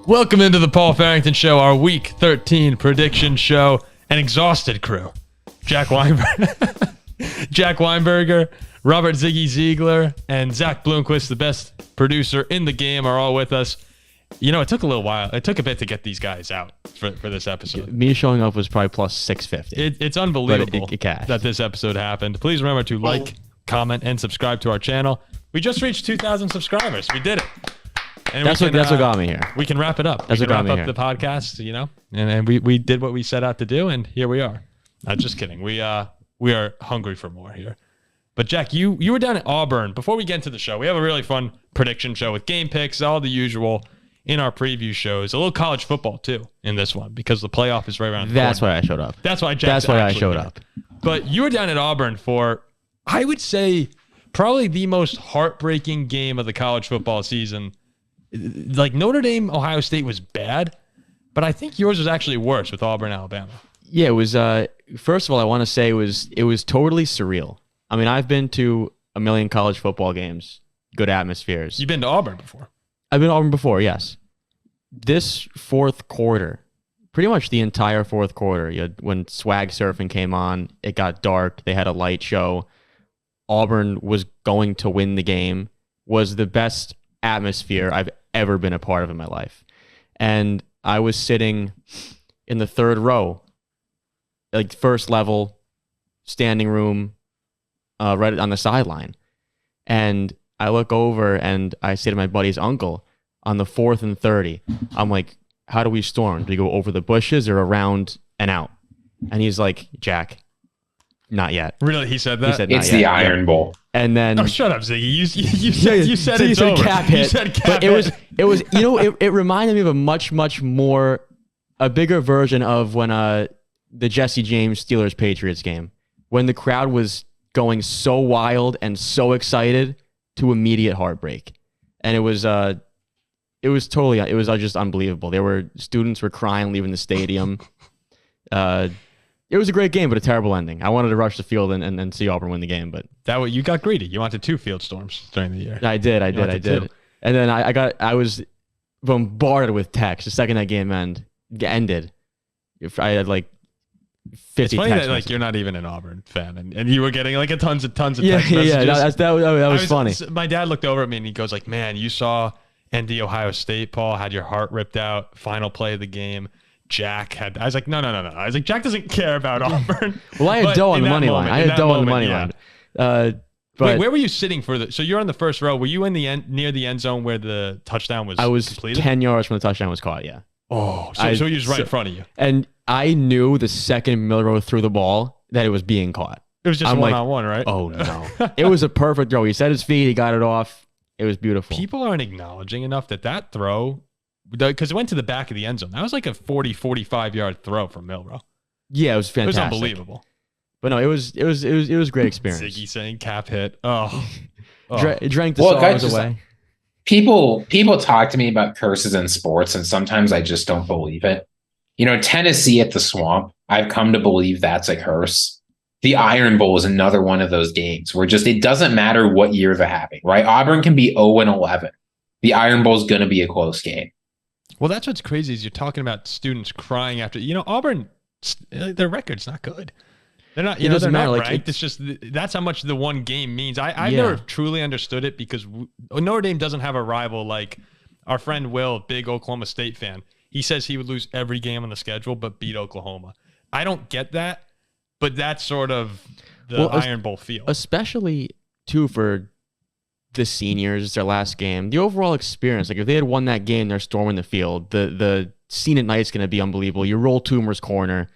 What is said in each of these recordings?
Welcome into the Paul Farrington Show, our Week 13 prediction show. An exhausted crew. Jack Weinberger, Robert Ziggy Ziegler, and Zach Bloomquist, the best producer in the game, are all with us. You know, it took a little while. It took a bit to get these guys out for this episode. Me showing up was probably plus 650. It's unbelievable that this episode happened. Please remember to like, comment, and subscribe to our channel. We just reached 2,000 subscribers. We did it. And that's what got me here. We can wrap it up. We can wrap up the podcast, you know, and we did what we set out to do, and here we are. Just kidding. We are hungry for more here. But Jack, you were down at Auburn. Before we get into the show, we have a really fun prediction show with game picks, all the usual in our preview shows. A little college football too in this one because the playoff is right around the corner. That's why I showed up. That's why I showed up. But you were down at Auburn for, I would say, probably the most heartbreaking game of the college football season. Like Notre Dame, Ohio State was bad, but I think yours was actually worse with Auburn, Alabama. Yeah, it was. First of all, I want to say it was totally surreal. I mean, I've been to a million college football games, good atmospheres. You've been to Auburn before? I've been to Auburn before, yes. This fourth quarter, pretty much the entire fourth quarter, when swag surfing came on, it got dark. They had a light show. Auburn was going to win the game. Was the best atmosphere I've ever been a part of in my life. And I was sitting in the third row, like first level, standing room, right on the sideline. And I look over and I say to my buddy's uncle, on the 4th and 30, I'm like, how do we storm? Do we go over the bushes or around and out? And he's like, Jack, not yet. Really? He said that? He said, it's the Iron Bowl. And then, oh, shut up, Ziggy. You said it's over. Cap hit. You said cap but it was. You know, it reminded me of a much more, a bigger version of when the Jesse James Steelers Patriots game, when the crowd was going so wild and so excited to immediate heartbreak, and it was just unbelievable. Students were crying leaving the stadium. It was a great game, but a terrible ending. I wanted to rush the field and see Auburn win the game, but you got greedy. You wanted 2 field storms during the year. I did. And then I was bombarded with texts the second that game ended. If I had like 50 it's funny text that messages. You're not even an Auburn fan, and you were getting like tons of text yeah, messages. Yeah, that was funny. My dad looked over at me and he goes like, "Man, you saw ND Ohio State, Paul, had your heart ripped out. Final play of the game." Jack had. I was like, no. I was like, Jack doesn't care about Auburn. Well, I had dough on the money line. But wait, where were you sitting for the? So you're on the first row. Were you in the end, near the end zone where the touchdown was? I was completed? 10 yards from the touchdown was caught. Yeah. Oh, so he was right in front of you. And I knew the second Milroe threw the ball that it was being caught. It was just one-on-one, right? Oh no! It was a perfect throw. He set his feet. He got it off. It was beautiful. People aren't acknowledging enough that throw. Because it went to the back of the end zone. That was like a 45-yard throw from Milroe. Yeah, it was fantastic. It was unbelievable. But no, it was a great experience. Ziggy saying cap hit. Oh. Drank the sorrows away. People talk to me about curses in sports, and sometimes I just don't believe it. You know, Tennessee at the Swamp, I've come to believe that's a curse. The Iron Bowl is another one of those games where it doesn't matter what year they're having, right? Auburn can be 0-11. The Iron Bowl is going to be a close game. Well, that's what's crazy is you're talking about students crying after. You know, Auburn, their record's not good. They're not. They're not ranked. It's just that's how much the one game means. I've never truly understood it because Notre Dame doesn't have a rival like our friend Will, big Oklahoma State fan. He says he would lose every game on the schedule but beat Oklahoma. I don't get that, but that's sort of the Iron Bowl feel, especially too for the seniors. It's their last game. The overall experience, like if they had won that game, they're storming the field. The scene at night is going to be unbelievable. You roll Toomer's corner,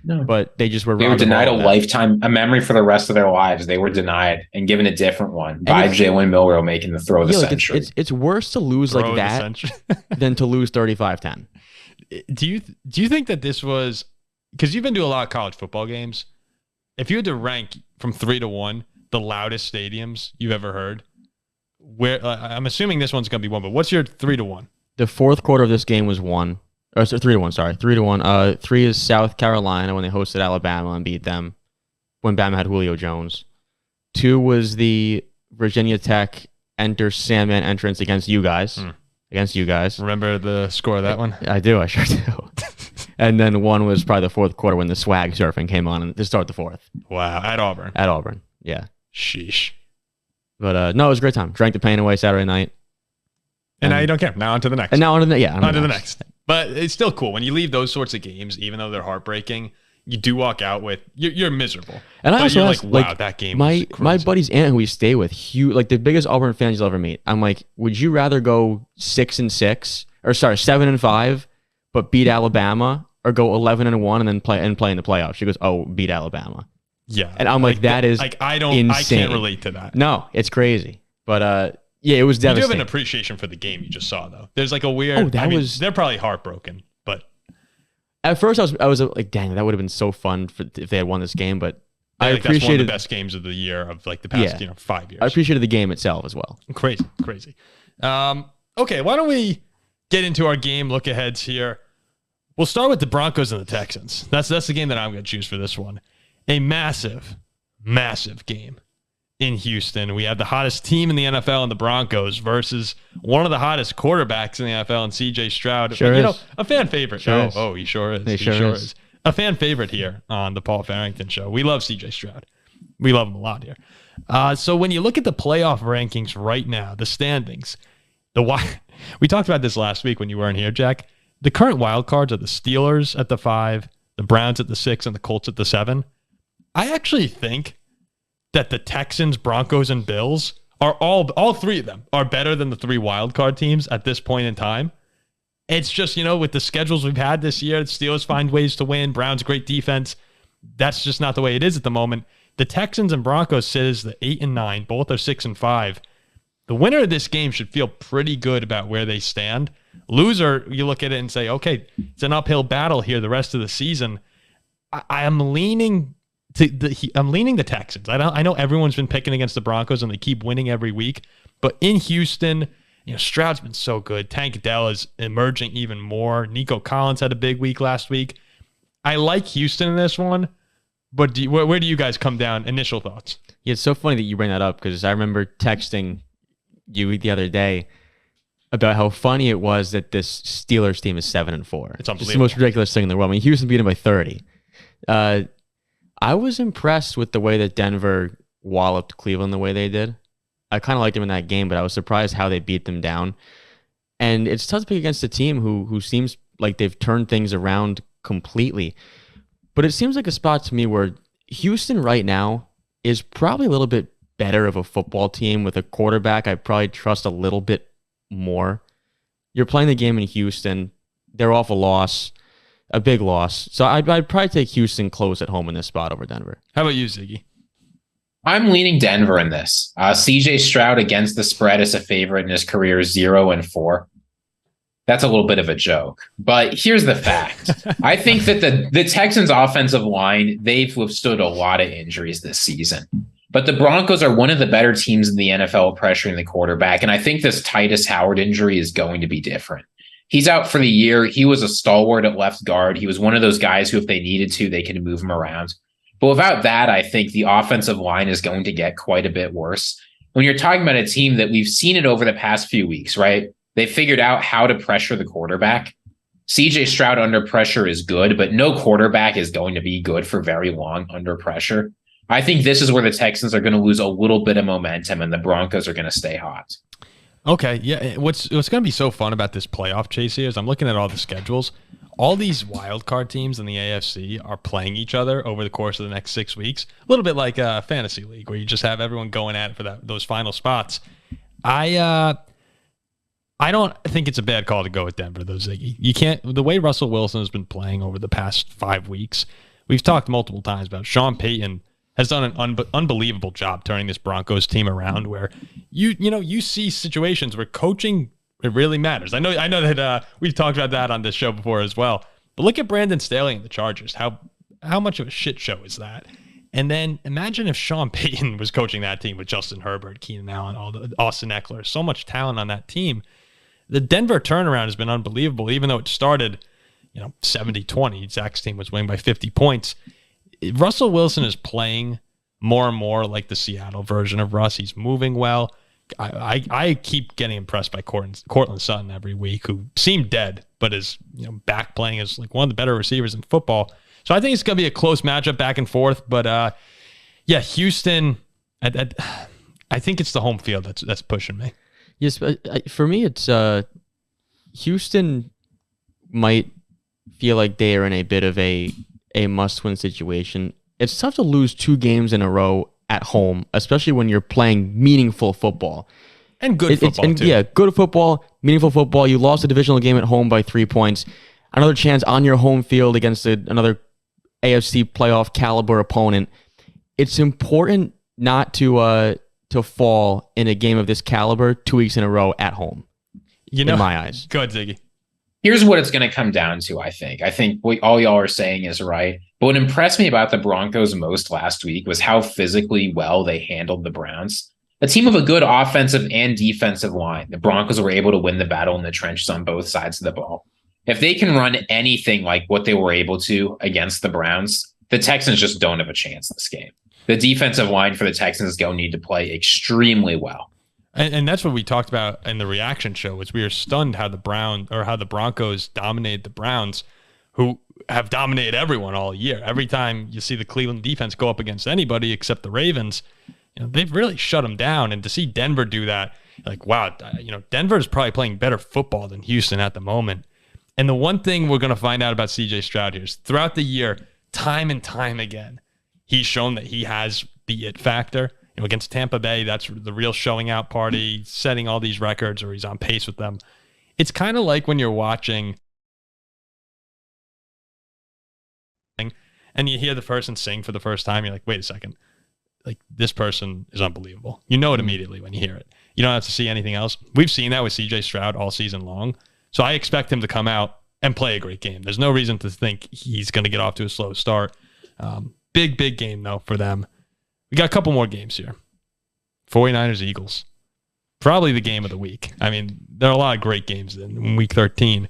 but they just were. They were denied a memory for the rest of their lives. They were denied and given a different one by Jalen Milroe making the throw of the century. It's worse to lose like that than to lose 35-10. Do you think that this was because you've been to a lot of college football games? If you had to rank from 3 to 1 the loudest stadiums you've ever heard. Where I'm assuming this one's gonna be 1, but what's your 3 to 1? The fourth quarter of this game was 1, or 3 to 1. Sorry, 3 to 1. 3 is South Carolina when they hosted Alabama and beat them when Bama had Julio Jones. 2 was the Virginia Tech Sandman entrance against you guys, against you guys. Remember the score of that one? I do. I sure do. And then one was probably the fourth quarter when the swag surfing came on to start the fourth. Wow. At Auburn. At Auburn. Yeah. Sheesh. But no, it was a great time. Drank the pain away Saturday night. And now you don't care. Now on to the next. And now on to the the next. But it's still cool. When you leave those sorts of games, even though they're heartbreaking, you do walk out with, you're miserable. And I also asked, wow, that game was crazy. My buddy's aunt who we stay with, huge, like the biggest Auburn fans you'll ever meet. I'm like, would you rather go 7-5, but beat Alabama, or go 11-1 and then play in the playoffs? She goes, oh, beat Alabama. Yeah. And I'm like that is insane. I can't relate to that. No, it's crazy. But yeah, it was devastating. You do have an appreciation for the game you just saw, though. There's like a weird. They're probably heartbroken, but at first I was like, dang, that would have been so fun if they had won this game. But I appreciated that's one of the best games of the year of like the past 5 years. I appreciated the game itself as well. Crazy. Okay, why don't we get into our game look aheads here? We'll start with the Broncos and the Texans. That's the game that I'm going to choose for this one. A massive game in Houston. We have the hottest team in the NFL in the Broncos versus one of the hottest quarterbacks in the NFL in CJ Stroud. Sure is. A fan favorite. Sure is. He sure is. He sure is. A fan favorite here on the Paul Farrington Show. We love CJ Stroud. We love him a lot here. So when you look at the playoff rankings right now, the standings, we talked about this last week when you weren't here, Jack. The current wild cards are the Steelers at the 5, the Browns at the 6, and the Colts at the 7. I actually think that the Texans, Broncos, and Bills are all three of them are better than the 3 wild card teams at this point in time. It's just, with the schedules we've had this year, the Steelers find ways to win. Browns, great defense. That's just not the way it is at the moment. The Texans and Broncos sit as the 8 and 9. Both are 6 and 5. The winner of this game should feel pretty good about where they stand. Loser, you look at it and say, okay, it's an uphill battle here the rest of the season. I'm leaning the Texans. I know everyone's been picking against the Broncos and they keep winning every week, but in Houston, Stroud's been so good. Tank Dell is emerging even more. Nico Collins had a big week last week. I like Houston in this one, but where do you guys come down? Initial thoughts? Yeah, it's so funny that you bring that up because I remember texting you the other day about how funny it was that this Steelers team is 7 and 4. It's unbelievable. It's the most ridiculous thing in the world. I mean, Houston beat them by 30. I was impressed with the way that Denver walloped Cleveland the way they did. I kind of liked them in that game, but I was surprised how they beat them down. And it's tough to pick against a team who seems like they've turned things around completely. But it seems like a spot to me where Houston right now is probably a little bit better of a football team with a quarterback I probably trust a little bit more. You're playing the game in Houston. They're off a loss. A big loss. So I'd probably take Houston close at home in this spot over Denver. How about you, Ziggy? I'm leaning Denver in this. CJ Stroud against the spread is a favorite in his career 0 and 4. That's a little bit of a joke. But here's the fact. I think that the Texans offensive line, they've withstood a lot of injuries this season. But the Broncos are one of the better teams in the NFL pressuring the quarterback. And I think this Titus Howard injury is going to be different. He's out for the year. He was a stalwart at left guard. He was one of those guys who, if they needed to, they could move him around. But without that, I think the offensive line is going to get quite a bit worse. When you're talking about a team that we've seen it over the past few weeks, right? They figured out how to pressure the quarterback. CJ Stroud under pressure is good, but no quarterback is going to be good for very long under pressure. I think this is where the Texans are going to lose a little bit of momentum and the Broncos are going to stay hot. Okay, yeah. What's going to be so fun about this playoff chase here is I'm looking at all the schedules. All these wild card teams in the AFC are playing each other over the course of the next 6 weeks. A little bit like a fantasy league where you just have everyone going at it for those final spots. I don't think it's a bad call to go with Denver, though, Ziggy. You can't. The way Russell Wilson has been playing over the past 5 weeks, we've talked multiple times about Sean Payton has done an unbelievable job turning this Broncos team around where you see situations where coaching, it really matters. I know that we've talked about that on this show before as well. But look at Brandon Staley and the Chargers. How much of a shit show is that? And then imagine if Sean Payton was coaching that team with Justin Herbert, Keenan Allen, Austin Eckler. So much talent on that team. The Denver turnaround has been unbelievable, even though it started 70-20. Zach's team was winning by 50 points. Russell Wilson is playing more and more like the Seattle version of Russ. He's moving well. I keep getting impressed by Cortland Sutton every week, who seemed dead, but is back playing as like one of the better receivers in football. So I think it's going to be a close matchup back and forth. But Houston, I think it's the home field that's pushing me. Yes, but for me, it's Houston might feel like they are in a bit of a must-win situation. It's tough to lose 2 games in a row at home, especially when you're playing meaningful football. And good football, too. Yeah, good football, meaningful football. You lost a divisional game at home by 3 points. Another chance on your home field against another AFC playoff caliber opponent. It's important not to fall in a game of this caliber 2 weeks in a row at home, in my eyes. Go ahead, Ziggy. Here's what it's going to come down to, I think. I think what all y'all are saying is right. But what impressed me about the Broncos most last week was how physically well they handled the Browns. A team of a good offensive and defensive line. The Broncos were able to win the battle in the trenches on both sides of the ball. If they can run anything like what they were able to against the Browns, the Texans just don't have a chance in this game. The defensive line for the Texans is going to need to play extremely well. And that's what we talked about in the reaction show, was we were stunned how the Broncos dominated the Browns, who have dominated everyone all year. Every time you see the Cleveland defense go up against anybody except the Ravens, they've really shut them down. And to see Denver do that, like, wow, Denver's probably playing better football than Houston at the moment. And the one thing we're going to find out about CJ Stroud here is throughout the year, time and time again, he's shown that he has the it factor. Against Tampa Bay, that's the real showing out party, setting all these records, or he's on pace with them. It's kind of like when you're watching and you hear the person sing for the first time, you're like, wait a second, like, this person is unbelievable. You know it immediately when you hear it. You don't have to see anything else. We've seen that with CJ Stroud all season long. So I expect him to come out and play a great game. There's no reason to think he's going to get off to a slow start. Big game, though, for them. We got a couple more games here. 49ers-Eagles. Probably the game of the week. I mean, there are a lot of great games in week 13.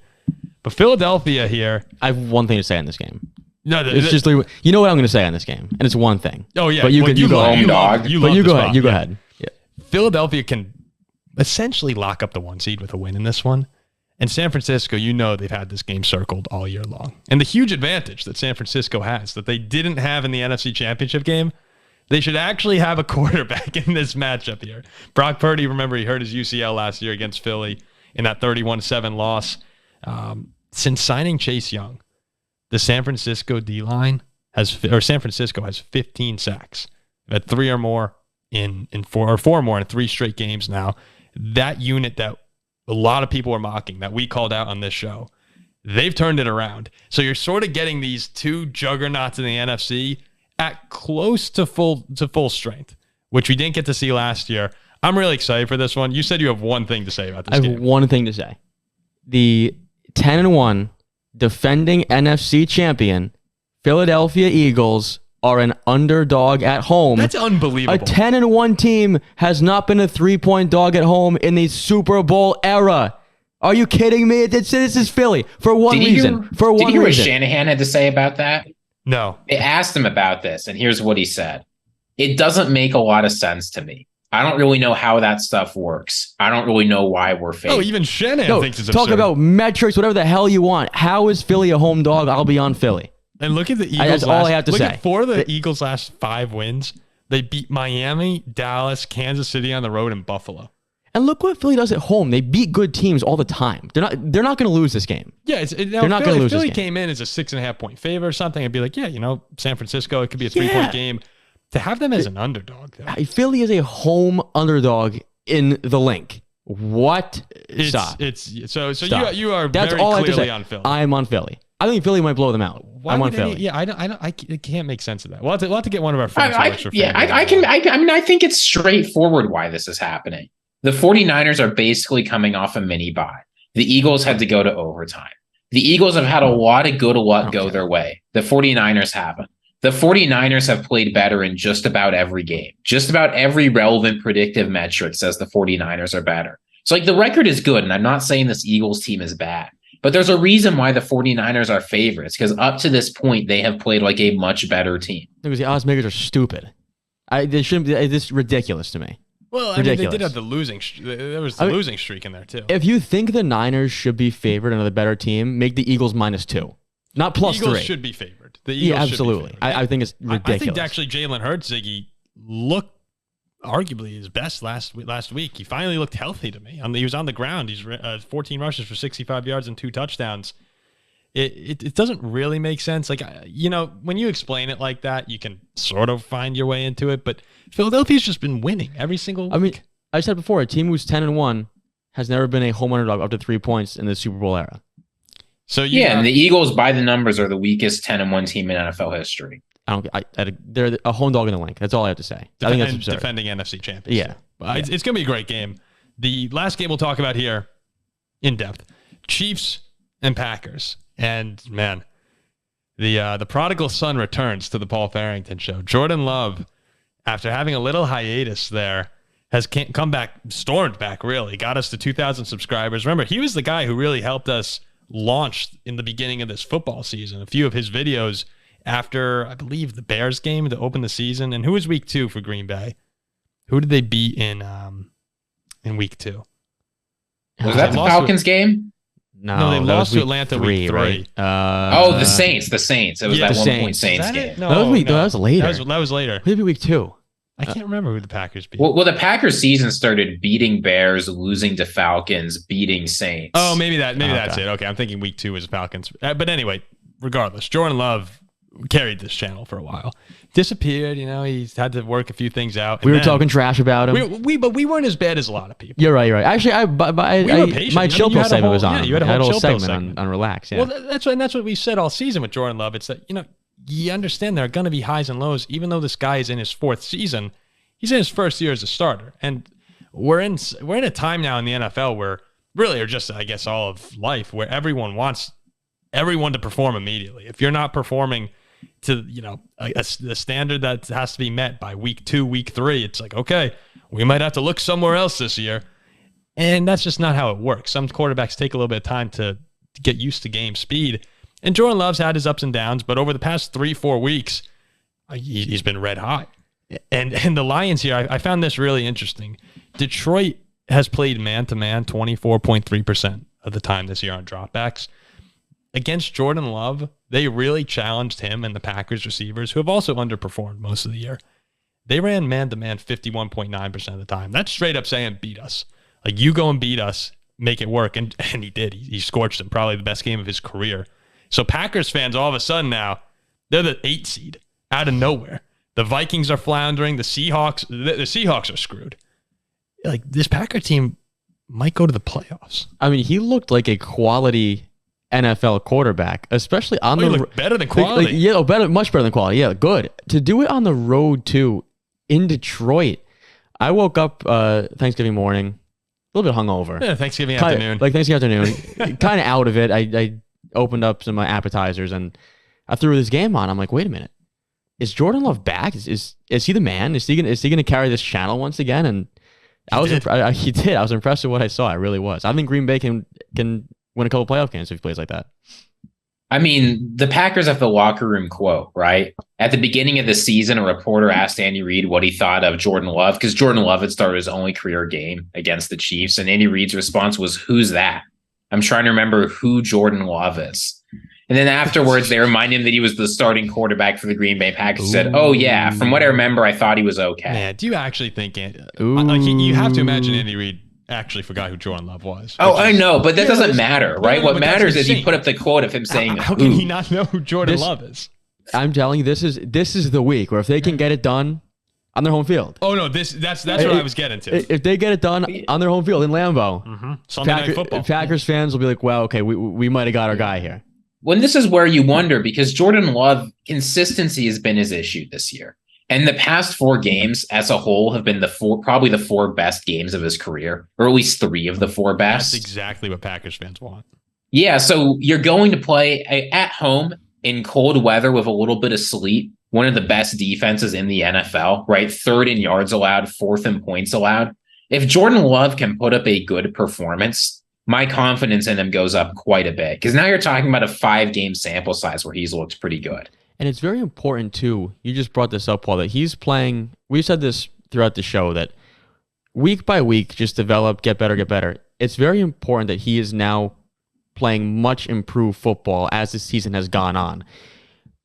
But Philadelphia here. I have one thing to say on this game. No, it's just what I'm going to say on this game, and it's one thing. Oh yeah, but you go ahead. You go ahead. Yeah. Philadelphia can essentially lock up the 1 seed with a win in this one. And San Francisco, they've had this game circled all year long. And the huge advantage that San Francisco has that they didn't have in the NFC Championship game, they should actually have a quarterback in this matchup here. Brock Purdy, remember, he hurt his UCL last year against Philly in that 31-7 loss. Since signing Chase Young, the San Francisco D-line San Francisco has 15 sacks. They've had 3 or more in 4 or 4 more in 3 straight games now. That unit that a lot of people are mocking, that we called out on this show, they've turned it around. So you're sort of getting these 2 juggernauts in the NFC at close to full strength, which we didn't get to see last year. I'm really excited for this one. You said you have one thing to say about this game. I have one thing to say. The 10-1 defending NFC champion Philadelphia Eagles are an underdog at home. That's unbelievable. A 10-1 team has not been a 3-point dog at home in the Super Bowl era. Are you kidding me? This is Philly for one reason. Did you hear what Shanahan had to say about that? No. They asked him about this, and here's what he said. It doesn't make a lot of sense to me. I don't really know how that stuff works. I don't really know why we're fake. Oh, even Shanahan thinks it's absurd. Talk about metrics, whatever the hell you want. How is Philly a home dog? I'll be on Philly. And look at the Eagles. That's all I have to say. Look at 4 of the Eagles' last 5 wins. They beat Miami, Dallas, Kansas City on the road, and Buffalo. And look what Philly does at home. They beat good teams all the time. They're not going to lose this game. Yeah, they're not going to lose this game. If Philly came in as a 6.5-point favor or something, I'd be like, San Francisco, it could be a 3-point game. To have them as an underdog, though. Philly is a home underdog in the link. What? Stop. Stop. You are That's very all clearly on Philly. I'm on Philly. I think Philly might blow them out. I'm on Philly. I can't make sense of that. We'll have to get one of our friends. I think it's straightforward why this is happening. The 49ers are basically coming off a mini bye. The Eagles had to go to overtime. The Eagles have had a lot of good luck go their way. The 49ers haven't. The 49ers have played better in just about every game. Just about every relevant predictive metric says the 49ers are better. So the record is good, and I'm not saying this Eagles team is bad. But there's a reason why the 49ers are favorites, because up to this point, they have played like a much better team. Because the odds makers are stupid. This is ridiculous to me. Well, I mean, they did have the losing. There was the losing streak in there too. If you think the Niners should be favored and are the better team, make the Eagles -2, not +3. The Eagles should be favored. The Eagles absolutely. I think it's ridiculous. I think actually Jalen Hurts, Ziggy, looked arguably his best last week. He finally looked healthy to me. He was on the ground. He's 14 rushes for 65 yards and 2 touchdowns. It doesn't really make sense. Like, when you explain it like that, you can sort of find your way into it. But Philadelphia's just been winning every single week. I mean, I said before, a team who's 10-1 has never been a home underdog up to 3 points in the Super Bowl era. So and the Eagles, by the numbers, are the weakest 10-1 team in NFL history. They're a home dog in the link. That's all I have to say. I think that's absurd. Defending NFC champions. Yeah. It's going to be a great game. The last game we'll talk about here in depth, Chiefs and Packers. And, man, the prodigal son returns to the Paul Farrington show. Jordan Love, after having a little hiatus there, has come back, stormed back, really. Got us to 2,000 subscribers. Remember, he was the guy who really helped us launch in the beginning of this football season. A few of his videos after, I believe, the Bears game to open the season. And who was week 2 for Green Bay? Who did they beat in week 2? Was that the Falcons game? No, they lost to Atlanta week 3. Right? The Saints. It was that 1 point Saints game. No, that was later. That was later. Who did be week 2? I can't remember who the Packers beat. Well, the Packers season started beating Bears, losing to Falcons, beating Saints. Oh, maybe that's it. Okay, I'm thinking week 2 was Falcons. But anyway, regardless, Jordan Love carried this channel for a while. Disappeared, he's had to work a few things out. We were talking trash about him. But we weren't as bad as a lot of people. You're right. Actually, my chill pill segment was on. Yeah, you had a whole chill pill segment on Relax. Yeah. Well, that's what we said all season with Jordan Love. It's that, you understand there are going to be highs and lows, even though this guy is in his 4th season. He's in his 1st year as a starter. And we're in a time now in the NFL where really, or just, I guess, all of life, where everyone wants everyone to perform immediately. If you're not performing to the standard that has to be met by week 2, week 3, it's like, okay, we might have to look somewhere else this year. And that's just not how it works. Some quarterbacks take a little bit of time to get used to game speed. And Jordan Love's had his ups and downs, but over the past 3-4 weeks, he's been red hot. And the Lions here, I found this really interesting. Detroit has played man-to-man 24.3% of the time this year on dropbacks. Against Jordan Love, they really challenged him and the Packers receivers, who have also underperformed most of the year. They ran man-to-man 51.9% of the time. That's straight up saying beat us. Like, you go and beat us, make it work. And he did. He scorched them, probably the best game of his career. So Packers fans, all of a sudden now, they're the 8 seed out of nowhere. The Vikings are floundering. The Seahawks are screwed. Like, this Packer team might go to the playoffs. I mean, he looked like a quality NFL quarterback, especially on the road. Better than quality. Much better than quality. Yeah, good. To do it on the road too, in Detroit. I woke up Thanksgiving morning, a little bit hungover. Yeah, Thanksgiving afternoon. Kind of out of it. I opened up some of my appetizers and I threw this game on. I'm like, wait a minute, is Jordan Love back? Is he the man? Is he gonna carry this channel once again? And he did. I was impressed with what I saw. I really was. I think Green Bay can win a couple playoff games if he plays like that. I mean, the Packers have the locker room quote, right? At the beginning of the season, a reporter asked Andy Reid what he thought of Jordan Love, because Jordan Love had started his only career game against the Chiefs. And Andy Reid's response was, "Who's that?" I'm trying to remember who Jordan Love is. And then afterwards, they remind him that he was the starting quarterback for the Green Bay Packers. He said, "Oh, yeah, from what I remember, I thought he was okay." Man, do you actually think you have to imagine Andy Reid actually forgot who Jordan Love was? I know, but that doesn't matter, right? What matters is he put up the quote of him saying, how can he not know who Jordan Love is? I'm telling you, this is the week where if they can get it done on their home field. Oh no, that's what I was getting to. If they get it done on their home field in Lambeau, Sunday Night Football, Packers fans will be like, "Well, okay, we might have got our guy here." When this is where you wonder, because Jordan Love, consistency has been his issue this year. And the past 4 games as a whole have been probably the 4 best games of his career, or at least 3 of the 4 best. That's exactly what Packers fans want. Yeah, so you're going to play at home in cold weather with a little bit of sleet, one of the best defenses in the NFL, right? 3rd in yards allowed, 4th in points allowed. If Jordan Love can put up a good performance, my confidence in him goes up quite a bit, because now you're talking about a 5-game sample size where he's looked pretty good. And it's very important, too. You just brought this up, Paul, that he's playing. We've said this throughout the show that week by week, just develop, get better, get better. It's very important that he is now playing much improved football as the season has gone on.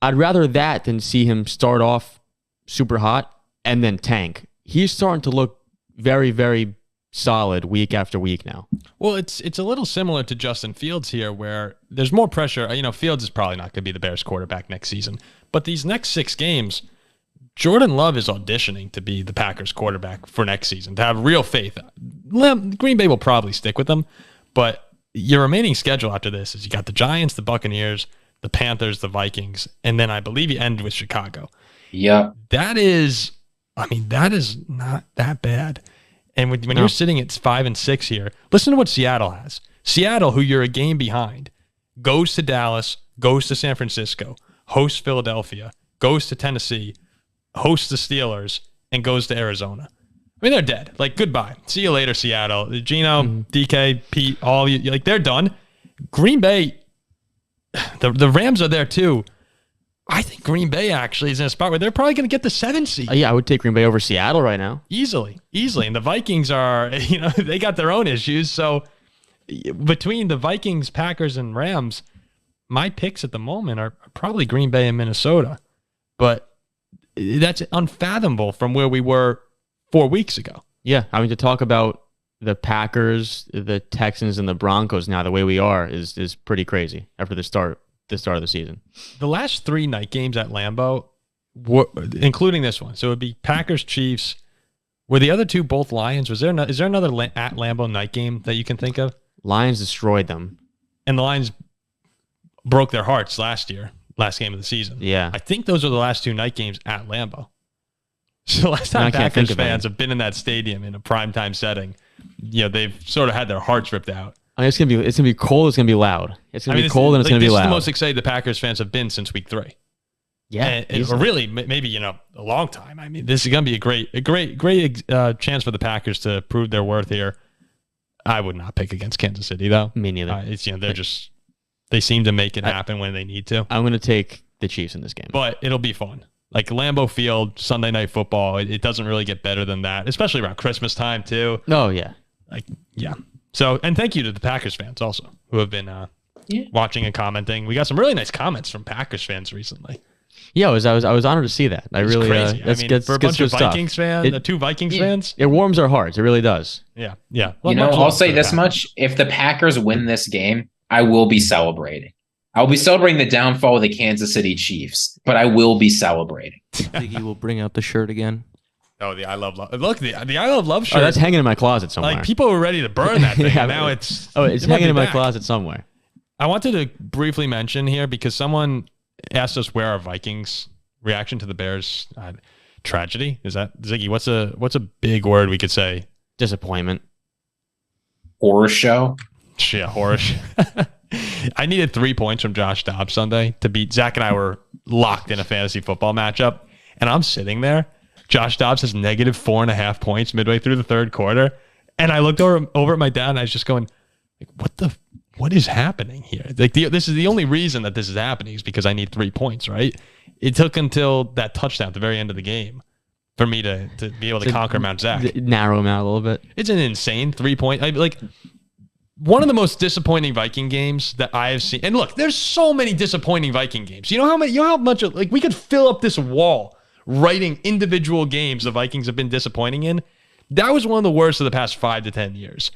I'd rather that than see him start off super hot and then tank. He's starting to look very, very solid week after week now. Well, it's a little similar to Justin Fields here, where there's more pressure. Fields is probably not going to be the Bears quarterback next season, but these next 6 games, Jordan Love is auditioning to be the Packers quarterback for next season, to have real faith. Green Bay will probably stick with them, but your remaining schedule after this is you got the Giants, the Buccaneers, the Panthers, the Vikings, and then I believe you end with Chicago. Yeah. That is not that bad. And when you're sitting at 5-6 here, listen to what Seattle has. Seattle, who you're a game behind, goes to Dallas, goes to San Francisco, hosts Philadelphia, goes to Tennessee, hosts the Steelers, and goes to Arizona. I mean, they're dead. Like, goodbye. See you later, Seattle. Gino, DK, Pete, all you, like, they're done. Green Bay, the Rams are there too. I think Green Bay actually is in a spot where they're probably going to get the 7th seed. Yeah, I would take Green Bay over Seattle right now. Easily. And the Vikings are, they got their own issues. So between the Vikings, Packers, and Rams, my picks at the moment are probably Green Bay and Minnesota. But that's unfathomable from where we were 4 weeks ago. Yeah, I mean, to talk about the Packers, the Texans, and the Broncos now the way we are is pretty crazy after the start of the season. The last 3 night games at Lambeau, including this one, so it would be Packers, Chiefs. Were the other 2 both Lions? Is there another at Lambeau night game that you can think of? Lions destroyed them. And the Lions broke their hearts last year, last game of the season. Yeah. I think those are the last 2 night games at Lambeau. So last time Packers fans have been in that stadium in a primetime setting, they've sort of had their hearts ripped out. I mean, it's gonna be cold. It's gonna be loud. It's gonna be cold and it's gonna be loud. This is the most excited the Packers fans have been since week 3. Yeah, or really maybe a long time. I mean, this is gonna be a great chance for the Packers to prove their worth here. I would not pick against Kansas City though. Me neither. They seem to make it happen when they need to. I'm gonna take the Chiefs in this game, but it'll be fun. Like Lambeau Field, Sunday Night Football. It doesn't really get better than that, especially around Christmas time too. Oh yeah, yeah. So, and thank you to the Packers fans also who have been watching and commenting. We got some really nice comments from Packers fans recently. Yeah, I was honored to see that. It's crazy. For a bunch of Vikings fans, 2 Vikings fans, it warms our hearts. It really does. Yeah. Well, I'll say this much: if the Packers win this game, I will be celebrating. I'll be celebrating the downfall of the Kansas City Chiefs, but I will be celebrating. Ziggy will bring out the shirt again. Oh, the I Love Love. Look, the I Love Love shirt. Oh, that's hanging in my closet somewhere. Like, people were ready to burn that thing. And now it's hanging in my closet somewhere. I wanted to briefly mention here because someone asked us where our Vikings reaction to the Bears tragedy is. That Ziggy? What's a big word we could say? Disappointment. Horror show. Yeah, horror show. I needed 3 points from Josh Dobbs Sunday to beat Zach, and I were locked in a fantasy football matchup, and I'm sitting there. Josh Dobbs has negative 4.5 points midway through the 3rd quarter. And I looked over at my dad and I was just going, what is happening here? Like, this is the only reason that this is happening is because I need 3 points, right? It took until that touchdown at the very end of the game for me to be able to conquer Mount Zach. Narrow him out a little bit. It's an insane 3-point. One of the most disappointing Viking games that I have seen. And look, there's so many disappointing Viking games. You know how much we could fill up this wall writing individual games the Vikings have been disappointing in. That was one of the worst of the past 5 to 10 years.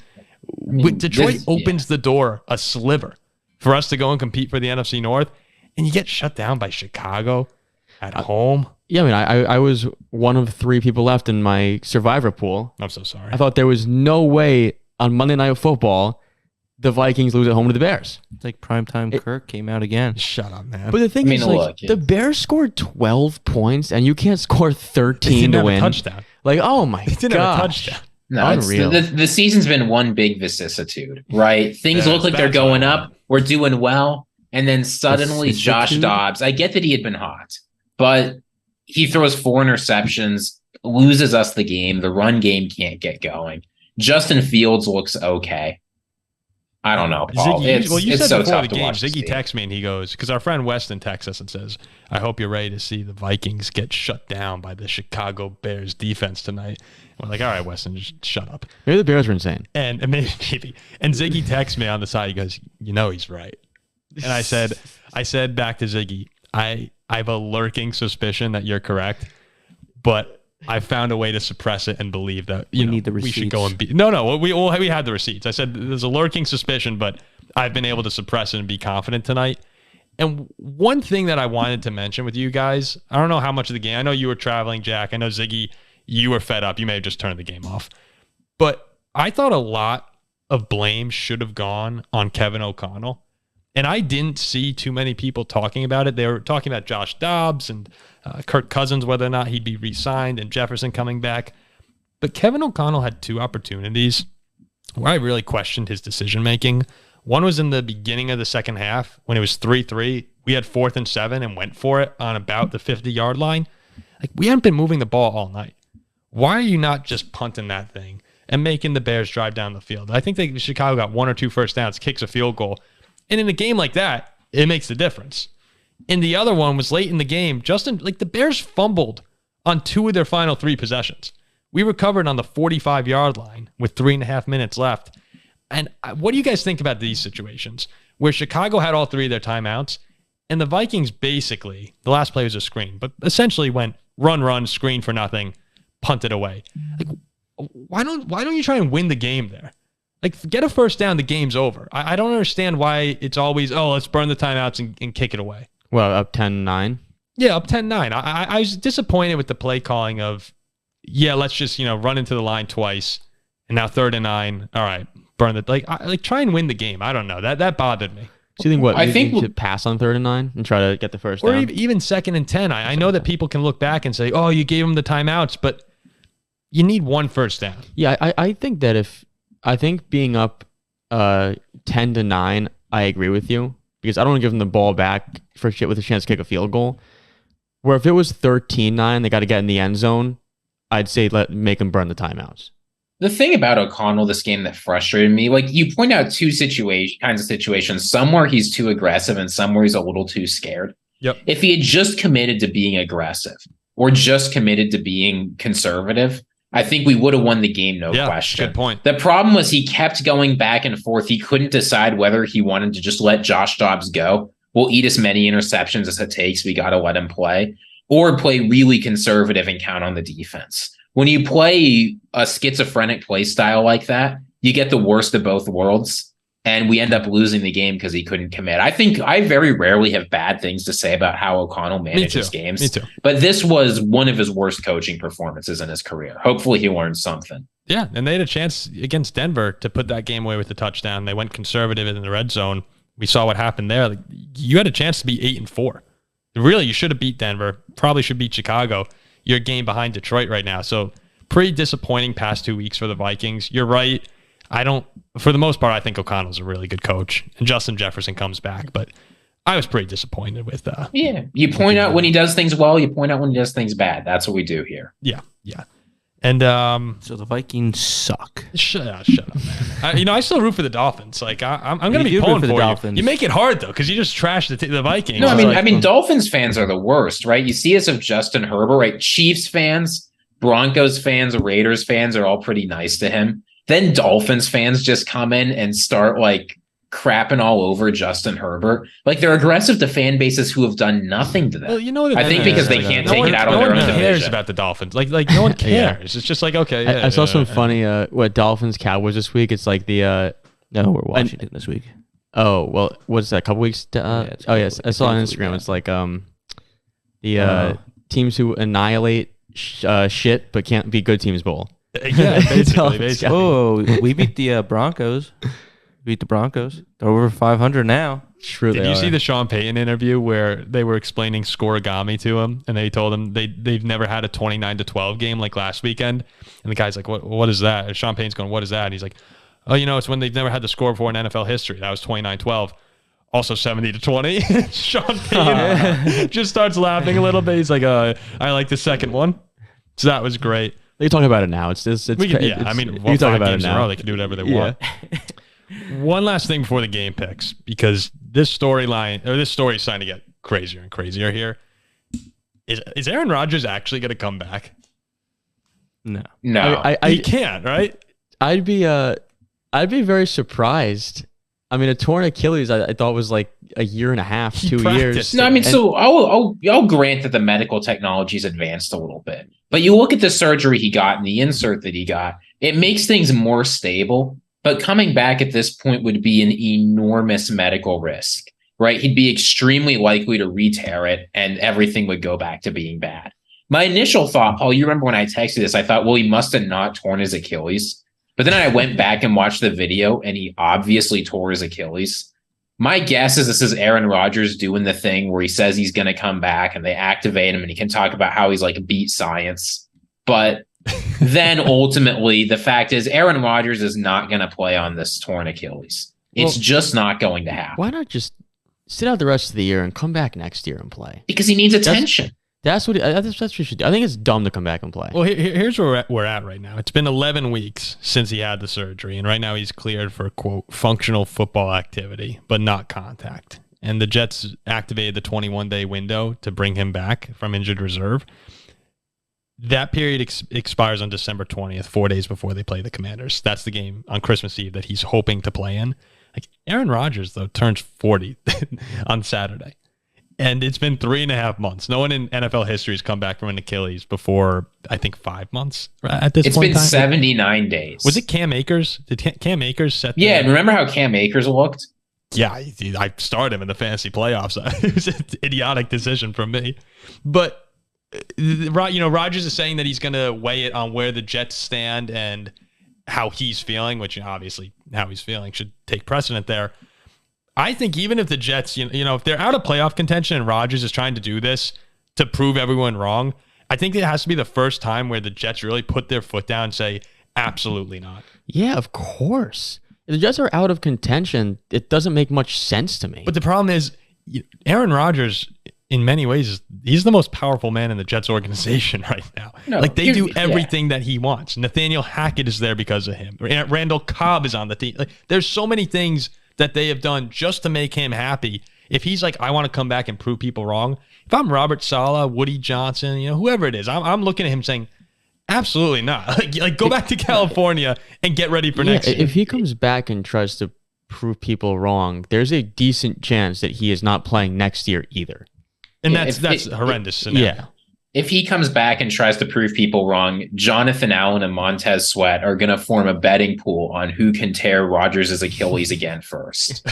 Detroit opens the door a sliver for us to go and compete for the NFC North, and you get shut down by Chicago at home. Yeah, I mean, I was one of 3 people left in my survivor pool. I'm so sorry. I thought there was no way on Monday Night Football the Vikings lose at home to the Bears. It's like primetime Kirk came out again. Shut up, man. But the thing is, the Bears scored 12 points, and you can't score 13 to win. Have a touchdown. Like, oh my god! Didn't have a touchdown. No, unreal. The season's been one big vicissitude, right? Things look like they're going up. We're doing well, and then suddenly Josh Dobbs. I get that he had been hot, but he throws 4 interceptions, loses us the game. The run game can't get going. Justin Fields looks okay. I don't know, Paul. Ziggy, you said so before the tough to game, watch Ziggy texts me and he goes, because our friend Weston texts us and says, I hope you're ready to see the Vikings get shut down by the Chicago Bears defense tonight. And we're like, all right, Weston, just shut up. Maybe the Bears are insane. And maybe. And Ziggy texts me on the side. He goes, he's right. And I said back to Ziggy, I have a lurking suspicion that you're correct, but I found a way to suppress it and believe that need the receipts. We should go and be. No. We had the receipts. I said there's a lurking suspicion, but I've been able to suppress it and be confident tonight. And one thing that I wanted to mention with you guys, I don't know how much of the game. I know you were traveling, Jack. I know Ziggy, you were fed up. You may have just turned the game off. But I thought a lot of blame should have gone on Kevin O'Connell. And I didn't see too many people talking about it. They were talking about Josh Dobbs and Kirk Cousins, whether or not he'd be re-signed, and Jefferson coming back. But Kevin O'Connell had two opportunities where I really questioned his decision-making. One was in the beginning of the second half when it was 3-3. We had 4th and 7 and went for it on about the 50-yard line. Like, we haven't been moving the ball all night. Why are you not just punting that thing and making the Bears drive down the field? I think Chicago got 1 or 2 first downs, kicks a field goal. And in a game like that, it makes the difference. And the other one was late in the game. The Bears fumbled on 2 of their final 3 possessions. We recovered on the 45-yard line with 3.5 minutes left. And what do you guys think about these situations where Chicago had all 3 of their timeouts and the Vikings basically, the last play was a screen, but essentially went run, screen for nothing, punted away. Like, why don't you try and win the game there? Like, get a first down, the game's over. I don't understand why it's always, let's burn the timeouts and kick it away. Well, up 10-9? Yeah, up 10-9. I was disappointed with the play calling of, let's just, run into the line twice, and now 3rd and 9. All right, burn the, try and win the game. I don't know. That bothered me. So you think you should pass on 3rd and 9 and try to get the first down? Or even 2nd and 10. I know that people can look back and say, you gave them the timeouts, but you need 1 first down. Yeah, I think that I think being up 10-9, I agree with you, because I don't want to give them the ball back with a chance to kick a field goal. Where if it was 13-9, they got to get in the end zone, I'd say make them burn the timeouts. The thing about O'Connell this game that frustrated me, like you point out 2 kinds of situations, some where he's too aggressive and some where he's a little too scared. Yep. If he had just committed to being aggressive or just committed to being conservative, I think we would have won the game, no question. Good point. The problem was he kept going back and forth. He couldn't decide whether he wanted to just let Josh Dobbs go. We'll eat as many interceptions as it takes. We got to let him play. Or play really conservative and count on the defense. When you play a schizophrenic play style like that, you get the worst of both worlds. And we end up losing the game because he couldn't commit. I think I very rarely have bad things to say about how O'Connell manages games. Me too. But this was one of his worst coaching performances in his career. Hopefully he learned something. Yeah, and they had a chance against Denver to put that game away with the touchdown. They went conservative in the red zone. We saw what happened there. You had a chance to be 8-4. Really, you should have beat Denver. Probably should beat Chicago. You're a game behind Detroit right now. So pretty disappointing past 2 weeks for the Vikings. You're right. For the most part, I think O'Connell's a really good coach, and Justin Jefferson comes back, but I was pretty disappointed with you point out when he does things well, you point out when he does things bad. That's what we do here. Yeah. And so the Vikings suck. Shut up, man. I still root for the Dolphins. Like I'm going to be pulling for the Dolphins. You make it hard though, because you just trash the Vikings. No, I mean, Dolphins fans are the worst, right? You see us of Justin Herbert, right? Chiefs fans, Broncos fans, Raiders fans are all pretty nice to him. Then Dolphins fans just come in and start crapping all over Justin Herbert. They're aggressive to fan bases who have done nothing to them. Well, I think because they can't take it out on their own division. No one cares about the Dolphins. No one cares. It's just okay. I saw some funny Dolphins Cowboys this week. It's no, we're Washington this week. Oh well, what's that? A couple weeks? Yes, I saw on Instagram. It's the teams who annihilate shit but can't be good teams bowl. Yeah, basically. Oh, we beat the Broncos. Beat the Broncos. They're over 500 now. True. Did you see the Sean Payton interview where they were explaining scoregami to him, and they told him they've never had a 29-12 game like last weekend? And the guy's like, "What is that?" And Sean Payton's going, "What is that?" And he's like, "Oh, it's when they've never had the score before in NFL history. That was 29-12." Also 70-20. Sean Payton just starts laughing a little bit. He's like, "I like the second one." So that was great. They can talk about it now. We can talk about it now. They can do whatever they want. One last thing before the game picks, because this story is starting to get crazier and crazier here. Is Aaron Rodgers actually going to come back? No. He can't, right? I'd be very surprised. I mean, a torn Achilles, I thought was like a year and a half, 2 years. No, I mean, so I'll grant that the medical technology's advanced a little bit, but you look at the surgery he got and the insert that he got, it makes things more stable. But coming back at this point would be an enormous medical risk, right? He'd be extremely likely to re-tear it, and everything would go back to being bad. My initial thought, Paul, you remember when I texted this, I thought, well, he must have not torn his Achilles. But then I went back and watched the video, and he obviously tore his Achilles. My guess is this is Aaron Rodgers doing the thing where he says he's going to come back, and they activate him, and he can talk about how he's like beat science. But then ultimately, the fact is Aaron Rodgers is not going to play on this torn Achilles. It's just not going to happen. Why not just sit out the rest of the year and come back next year and play? Because he needs attention. That's what you should do. I think it's dumb to come back and play. Well, here's where we're at right now. It's been 11 weeks since he had the surgery, and right now he's cleared for, quote, functional football activity, but not contact. And the Jets activated the 21-day window to bring him back from injured reserve. That period expires on December 20th, 4 days before they play the Commanders. That's the game on Christmas Eve that he's hoping to play in. Like Aaron Rodgers, though, turns 40 on Saturday. And it's been 3.5 months. No one in NFL history has come back from an Achilles before, I think, 5 months at this point. It's been 79 days. Was it Cam Akers? Did Cam Akers set that? Yeah, and remember how Cam Akers looked? Yeah, I started him in the fantasy playoffs. It was an idiotic decision from me. But, Rodgers is saying that he's going to weigh it on where the Jets stand and how he's feeling, which obviously how he's feeling should take precedent there. I think even if the Jets, if they're out of playoff contention and Rodgers is trying to do this to prove everyone wrong, I think it has to be the first time where the Jets really put their foot down and say, absolutely not. Yeah, of course. If the Jets are out of contention, it doesn't make much sense to me. But the problem is, Aaron Rodgers, in many ways, he's the most powerful man in the Jets organization right now. No, they do everything that he wants. Nathaniel Hackett is there because of him. Randall Cobb is on the team. There's so many things that they have done just to make him happy. If he's like, I want to come back and prove people wrong. If I'm Robert Saleh, Woody Johnson, whoever it is, I'm looking at him saying, absolutely not. Like go back to California and get ready for next year. If he comes back and tries to prove people wrong, there's a decent chance that he is not playing next year either. And that's a horrendous scenario. Yeah. If he comes back and tries to prove people wrong, Jonathan Allen and Montez Sweat are going to form a betting pool on who can tear Rodgers' Achilles again first.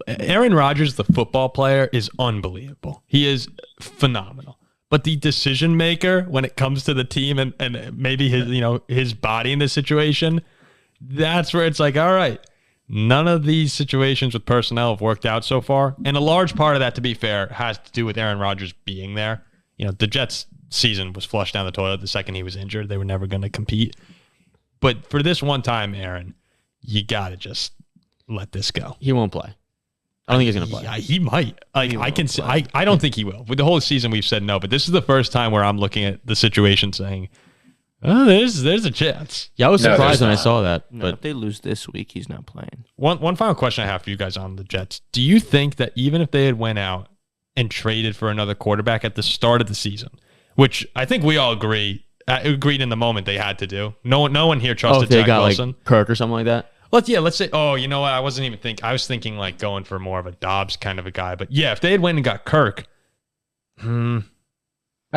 Aaron Rodgers, the football player, is unbelievable. He is phenomenal. But the decision maker when it comes to the team and maybe his body in this situation, that's where it's like, all right, none of these situations with personnel have worked out so far. And a large part of that, to be fair, has to do with Aaron Rodgers being there. The Jets' season was flushed down the toilet the second he was injured. They were never going to compete. But for this one time, Aaron, you got to just let this go. He won't play. I don't think he's going to play. Yeah, he might. I don't think he will. With the whole season, we've said no. But this is the first time where I'm looking at the situation saying, oh, there's a chance. Yeah, I was surprised when I saw that. No, but if they lose this week, he's not playing. One final question I have for you guys on the Jets. Do you think that even if they had went out and traded for another quarterback at the start of the season, which I think we all agreed in the moment they had to do. No one here trusted Zach Wilson. Like Kirk or something like that. Let's say, oh, you know what? I wasn't even thinking. I was thinking like going for more of a Dobbs kind of a guy. But yeah, if they had went and got Kirk. I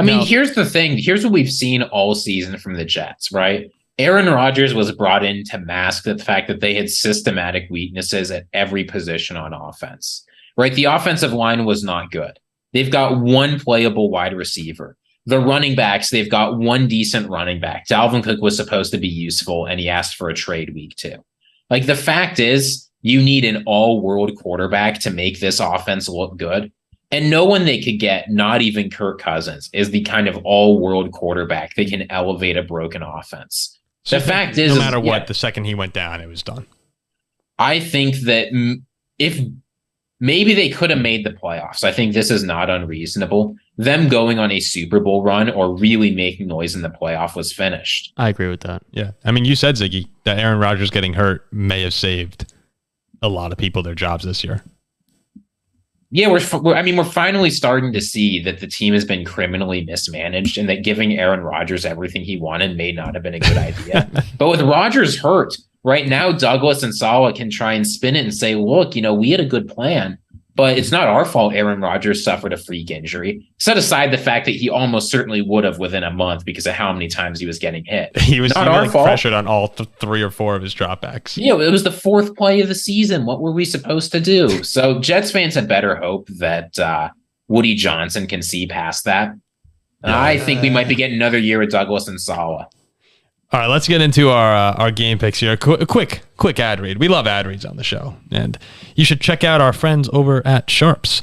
mean, here's the thing. Here's what we've seen all season from the Jets, right? Aaron Rodgers was brought in to mask the fact that they had systematic weaknesses at every position on offense. Right, the offensive line was not good. They've got one playable wide receiver. The running backs, they've got one decent running back. Dalvin Cook was supposed to be useful, and he asked for a trade week 2. Like, the fact is, you need an all-world quarterback to make this offense look good. And no one they could get, not even Kirk Cousins, is the kind of all-world quarterback that can elevate a broken offense. So the fact is, no matter what, the second he went down, it was done. I think that if maybe they could have made the playoffs. I think this is not unreasonable. Them going on a Super Bowl run or really making noise in the playoff was finished. I agree with that. Yeah. I mean, you said, Ziggy, that Aaron Rodgers getting hurt may have saved a lot of people their jobs this year. Yeah, we're finally starting to see that the team has been criminally mismanaged and that giving Aaron Rodgers everything he wanted may not have been a good idea. But with Rodgers hurt, right now Douglas and Saleh can try and spin it and say, look, we had a good plan, but it's not our fault Aaron Rodgers suffered a freak injury. Set aside the fact that he almost certainly would have within a month because of how many times he was getting hit. He was not our fault. Pressured on all 3 or 4 of his dropbacks. Yeah, it was the 4th play of the season. What were we supposed to do? So Jets fans had better hope that Woody Johnson can see past that. I think we might be getting another year with Douglas and Saleh. All right, let's get into our game picks here. Quick ad read. We love ad reads on the show, and you should check out our friends over at Sharps.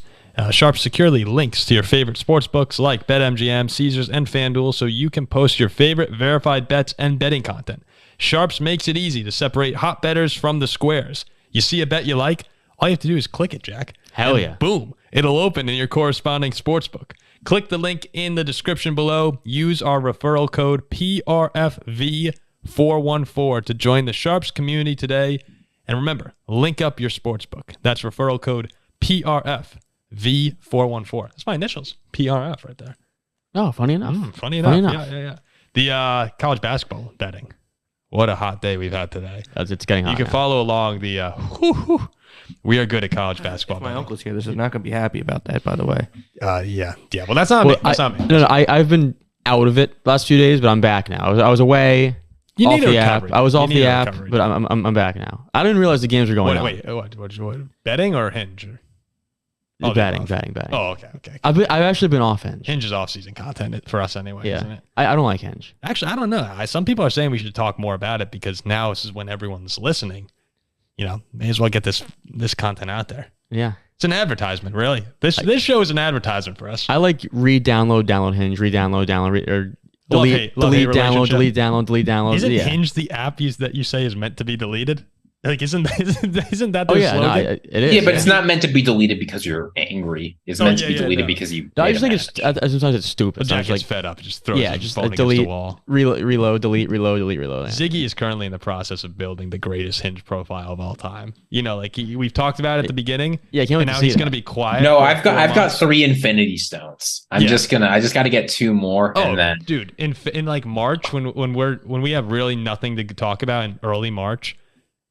Sharps securely links to your favorite sports books like BetMGM, Caesars, and FanDuel, so you can post your favorite verified bets and betting content. Sharps makes it easy to separate hot bettors from the squares. You see a bet you like? All you have to do is click it, Jack. Hell yeah. Boom. It'll open in your corresponding sportsbook. Click the link in the description below. Use our referral code PRFV414 to join the Sharps community today. And remember, link up your sportsbook. That's referral code PRFV414. That's my initials. PRF right there. Oh, funny enough. Funny enough. Yeah. The college basketball betting. What a hot day we've had today. It's getting hot. You can follow along the we are good at college basketball. My uncle's here. This is not going to be happy about that, by the way. Yeah. Well, that's not me. That's not me. No, I've been out of it last few days, but I'm back now. I was away. You off need the recovery. app. I was off the app, recovery. but I'm back now. I didn't realize the games were going on. Wait. What? Betting or Hinge? Betting. Oh, okay. I've actually been off Hinge. Hinge is off-season content for us anyway, isn't it? I don't like Hinge. Actually, I don't know. Some people are saying we should talk more about it because now this is when everyone's listening. May as well get this content out there. Yeah. It's an advertisement, really. This show is an advertisement for us. I like download Hinge, re-download, or delete, download. Isn't Hinge the app that you say is meant to be deleted? Like, isn't that the slogan? No, it is. Yeah, but it's not meant to be deleted because you're angry. It's meant to be deleted because you. No, I just think sometimes it's stupid. Jack gets fed up. It just throws his phone against the wall. Reload, delete. Ziggy is currently in the process of building the greatest Hinge profile of all time. We've talked about it at the beginning. Yeah, and now he's going to be quiet. No, I've got 3 Infinity Stones. I just got to get 2 more, and then dude, in like March when we have really nothing to talk about in early March.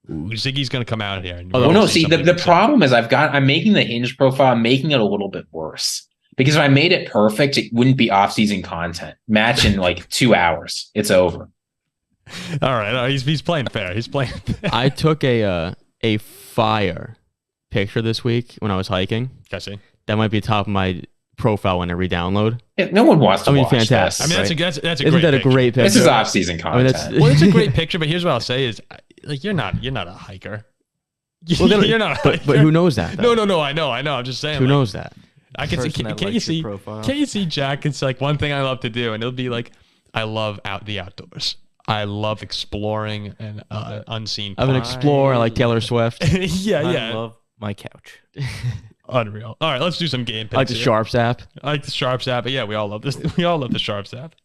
Ziggy's going to come out here. The problem is I'm making the Hinge profile, I'm making it a little bit worse. Because if I made it perfect, it wouldn't be off-season content. Match in like 2 hours. It's over. All right. He's playing fair. I took a fire picture this week when I was hiking. I see. That might be top of my profile when I re-download. Yeah, no one wants to watch fantastic. this. I mean, that's a great Isn't that a great picture? This is off-season content. It's a great picture, but here's what I'll say is, like, you're not a hiker. Well, you're not a hiker. But who knows that? No, I know. I'm just saying. Who knows that? I can see. Can't you see Jack? It's like one thing I love to do, and it'll be like, I love the outdoors. I love exploring and unseen. I'm an explorer. I like Taylor Swift. yeah. I love my couch. Unreal. All right, let's do some game picks. I like the Sharps app. But yeah, we all love this. We all love the Sharps app.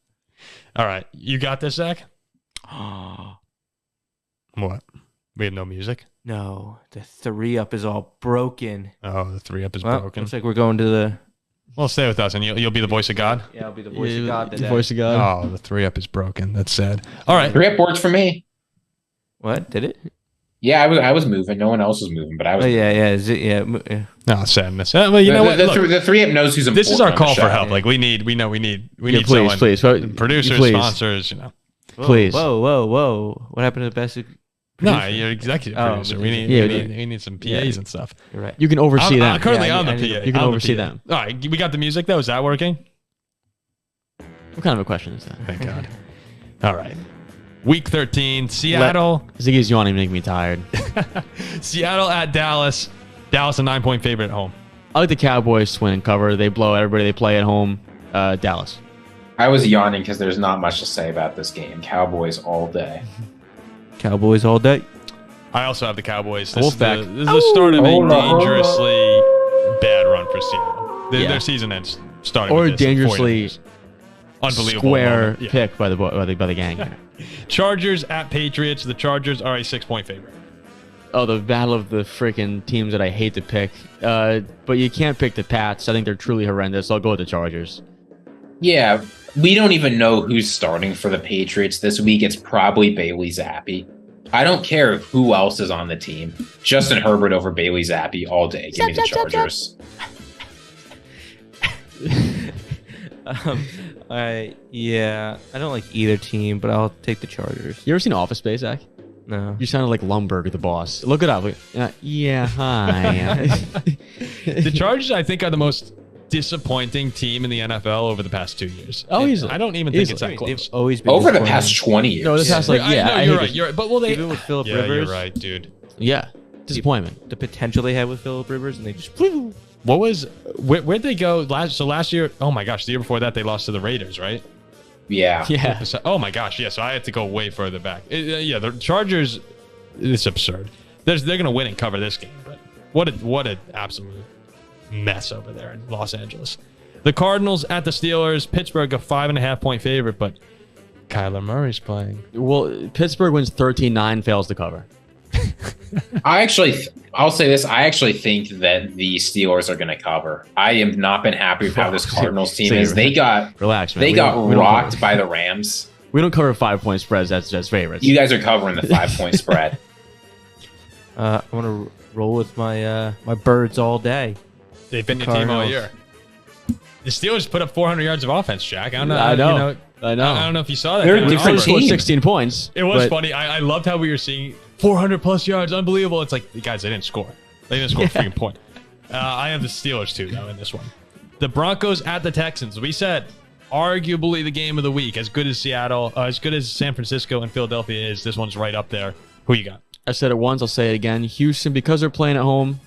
All right, you got this, Zach? What? We have no music? No, the 3-up is all broken. Oh, the 3-up is broken. Looks like we're going to the... Well, stay with us, and you'll be the voice of God? Yeah, I'll be the voice of God today. The voice of God. Oh, the 3-up is broken. That's sad. All right. 3-up works for me. What? Did it? Yeah, I was moving. No one else was moving, but I was. Oh, yeah. No, sadness. Well, you know what? The 3-up knows who's important. This is our call for help. Like, we need someone. Please. Producers, sponsors, Please. Whoa. What happened to the best producer? No, you're executive producer. We need some PAs and stuff. You're right. You can oversee them. Currently, I'm the PA. You can oversee them. All right, we got the music, though. Is that working? What kind of a question is that? Thank God. All right. Week 13, Seattle. Ziggy's yawning making me tired. Seattle at Dallas. Dallas a 9-point favorite at home. I like the Cowboys to win and cover. They blow everybody they play at home. Dallas. I was yawning because there's not much to say about this game. Cowboys all day. Cowboys all day. I also have the Cowboys. This is Wolfpack. the start of a dangerously bad run for Seattle. Their season ends starting or with this dangerously unbelievable square pick by the gang. Chargers at Patriots. The Chargers are a 6-point favorite. Oh, the battle of the freaking teams that I hate to pick. But you can't pick the Pats. I think they're truly horrendous. I'll go with the Chargers. Yeah, we don't even know who's starting for the Patriots this week. It's probably Bailey Zappi. I don't care who else is on the team. Justin Herbert over Bailey Zappi all day. Give me the Chargers. I don't like either team, but I'll take the Chargers. You ever seen Office Space, Zach? No. You sounded like Lumberg, the boss. Look it up. Yeah, hi. The Chargers, I think, are the most disappointing team in the NFL over the past 2 years. Oh, easily. I don't even think it's that close. They've always been over the past 20 years. No, this past You're right. You're right. But will they? Even with Phillip Yeah, Rivers. you're right, dude. Yeah, disappointment. The potential they had with Phillip Rivers, and they just. What was? Where'd they go last year? Oh my gosh, the year before that they lost to the Raiders, right? Yeah. Yeah. Oh my gosh, yeah. So I had to go way further back. Yeah, the Chargers. It's absurd. They're gonna win and cover this game, but what an absolute mess over there in Los Angeles. The Cardinals at the Steelers. Pittsburgh a 5.5-point favorite, but Kyler Murray's playing. Well, Pittsburgh wins 13-9, fails to cover. I'll say this. I actually think that the Steelers are going to cover. I have not been happy with how this Cardinals team is. They got relax, man. They got rocked by the Rams. We don't cover 5-point spreads. That's just favorites. You guys are covering the 5-point spread. I want to roll with my my birds all day. They've been your team all year. The Steelers put up 400 yards of offense, Jack. I don't know. I know. I don't know if you saw that. They're a different team. 16 points. It was funny. I loved how we were seeing 400 plus yards. Unbelievable. It's like, guys, they didn't score. They didn't score a freaking point. I have the Steelers too, though, in this one. The Broncos at the Texans. We said arguably the game of the week. As good as Seattle, as good as San Francisco and Philadelphia is, this one's right up there. Who you got? I said it once. I'll say it again. Houston, because they're playing at home,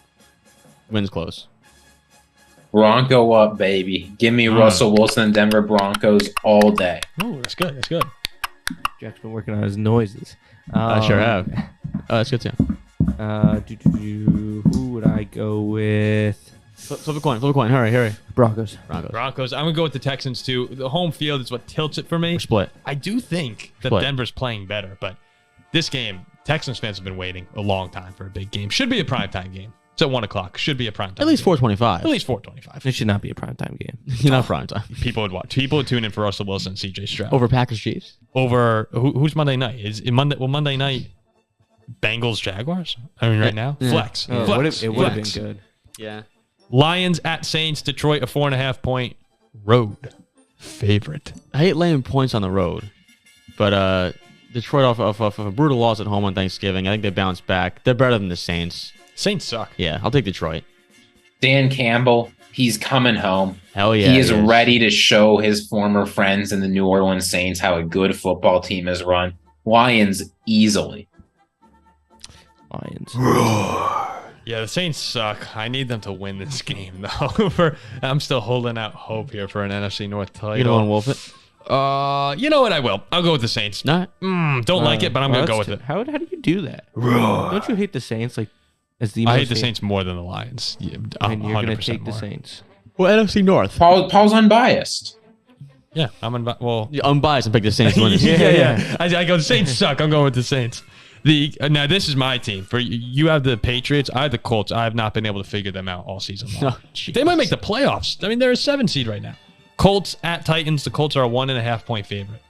wins close. Bronco up, baby. Give me Russell Wilson and Denver Broncos all day. Oh, that's good. That's good. Jack's been working on his noises. I sure have. Oh, that's good too. Who would I go with? Flip a coin. Flip a coin. Hurry. Broncos. Broncos. I'm going to go with the Texans too. The home field is what tilts it for me. We're split. I do think that Denver's playing better, but this game, Texans fans have been waiting a long time for a big game. Should be a primetime game. It's at 1 o'clock. Should be a primetime At least 4:25. At least 4:25. It should not be a primetime game. Not primetime. People would watch. People would tune in for Russell Wilson and CJ Stroud. Over Packers Chiefs? Over who's Monday night? Is it Monday? Well, Monday night, Bengals Jaguars. I mean, right now, flex. It would have been good. Yeah. Lions at Saints. Detroit a 4.5-point road favorite. I hate laying points on the road, but Detroit off a brutal loss at home on Thanksgiving. I think they bounced back. They're better than the Saints. Saints suck. Yeah, I'll take Detroit. Dan Campbell, he's coming home. Hell yeah. He is ready to show his former friends in the New Orleans Saints how a good football team is run. Lions easily. Lions. Yeah, the Saints suck. I need them to win this game, though. I'm still holding out hope here for an NFC North title. You don't want to wolf it? You know what? I will. I'll go with the Saints. Not. Don't like it, but I'm going to go with it. How do you do that? Don't you hate the Saints? I hate the Saints more than the Lions. Yeah, and you're going to take more. the Saints. Well, NFC North. Paul's unbiased. Yeah, I'm unbiased. You're unbiased and pick the Saints. Yeah. I go, the Saints suck. I'm going with the Saints. Now, this is my team. For you have the Patriots. I have the Colts. I have not been able to figure them out all season long. They might make the playoffs. I mean, they're a 7 seed right now. Colts at Titans. The Colts are a 1.5-point favorite.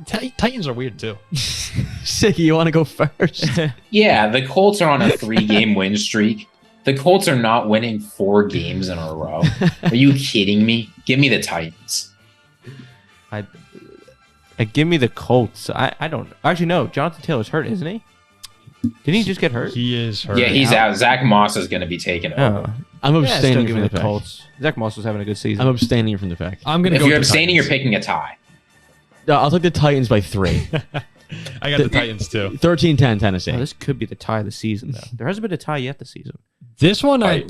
Titans are weird too. Ziggy, you want to go first? Yeah, the Colts are on a 3-game win streak. The Colts are not winning 4 games in a row. Are you kidding me? Give me the Titans. Give me the Colts. I don't actually know. Jonathan Taylor's hurt, isn't he? Didn't he just get hurt? He is hurt. Yeah, he's out. Zach Moss is going to be taken over. I'm abstaining from the Colts. Zach Moss was having a good season. I'm abstaining from the pick. If you're abstaining, you're picking a tie. I'll take the Titans by 3. I got the Titans too. 13-10 Tennessee. This could be the tie of the season, though. There hasn't been a tie yet this season. This one, I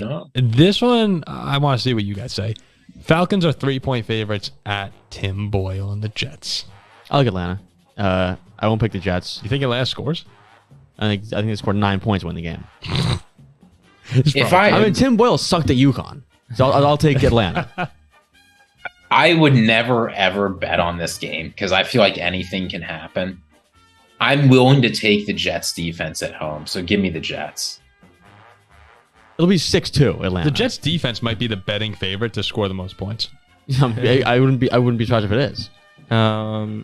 want to see what you guys say. Falcons are 3-point favorites at Tim Boyle and the Jets. I like Atlanta. I won't pick the Jets. You think Atlanta scores? I think they scored 9 points to win the game. I mean, Tim Boyle sucked at UConn, so I'll take Atlanta. I would never, ever bet on this game because I feel like anything can happen. I'm willing to take the Jets defense at home, so give me the Jets. It'll be 6-2 Atlanta. The Jets defense might be the betting favorite to score the most points. I wouldn't be surprised if it is. I'm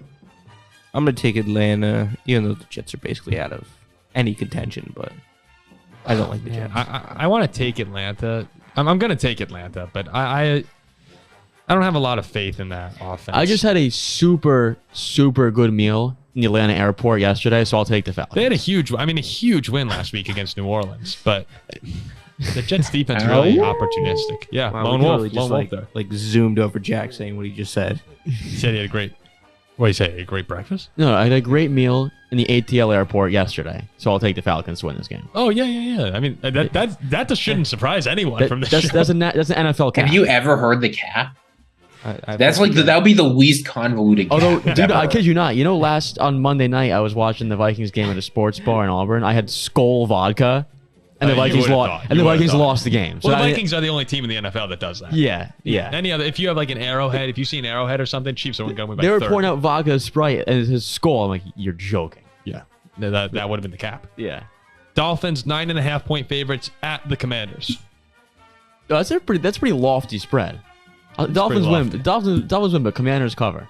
gonna take Atlanta, even though the Jets are basically out of any contention, but I don't like the Jets. I want to take Atlanta. I'm going to take Atlanta, but I don't have a lot of faith in that offense. I just had a super, super good meal in the Atlanta airport yesterday, so I'll take the Falcons. They had a huge win last week against New Orleans, but the Jets defense is really opportunistic. Yeah, Wow, lone we wolf really there. like zoomed over Jack saying what he just said. He said he had a great. What did he say? A great breakfast? No, I had a great meal in the ATL airport yesterday, so I'll take the Falcons to win this game. Oh yeah. I mean that just shouldn't surprise anyone from this show. That's an NFL cap. Have you ever heard the cap? That would be the least convoluted cap. Although, dude, I kid you not. You know, on Monday night, I was watching the Vikings game at a sports bar in Auburn. I had Skol vodka, and the Vikings lost. And the Vikings lost the game. Well, the Vikings are the only team in the NFL that does that. Yeah. Any other? If you have like an Arrowhead, if you see an Arrowhead or something, Chiefs are going to win by They were 30. pouring out vodka, Sprite, and his Skol. I'm like, you're joking. Yeah, that would have been the cap. Yeah. Dolphins 9.5-point favorites at the Commanders. Oh, that's a pretty lofty spread. Dolphins win. Dolphins win, but Commanders cover.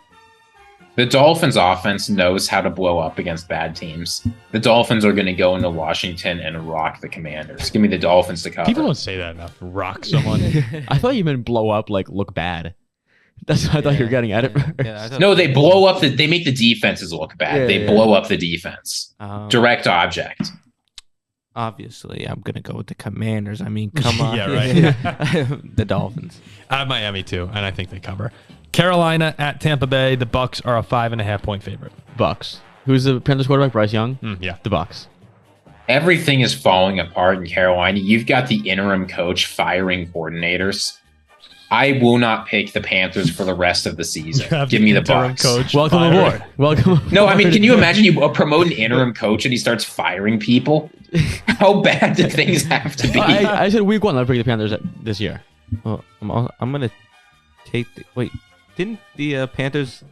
The Dolphins offense knows how to blow up against bad teams. The Dolphins are going to go into Washington and rock the Commanders. Give me the Dolphins to cover. People don't say that enough. Rock someone. I thought you meant blow up, like look bad. That's what I thought you were getting at it. No, they blow up. They make the defenses look bad. Yeah, they blow up the defense. Direct object. Obviously, I'm gonna go with the Commanders. I mean, come on. Yeah, right. The Dolphins. I have Miami too, and I think they cover. Carolina at Tampa Bay. The Bucks are a 5.5-point favorite. Bucks. Who's the Panthers quarterback? Bryce Young? Yeah. The Bucks. Everything is falling apart in Carolina. You've got the interim coach firing coordinators. I will not pick the Panthers for the rest of the season. Give me the Bucks. Coach Welcome aboard. Welcome. No, I mean, can you imagine you promote an interim coach and he starts firing people? How bad do things have to be? I said week 1. I'll pick the Panthers this year. Well, I'm gonna take. Wait, didn't the Panthers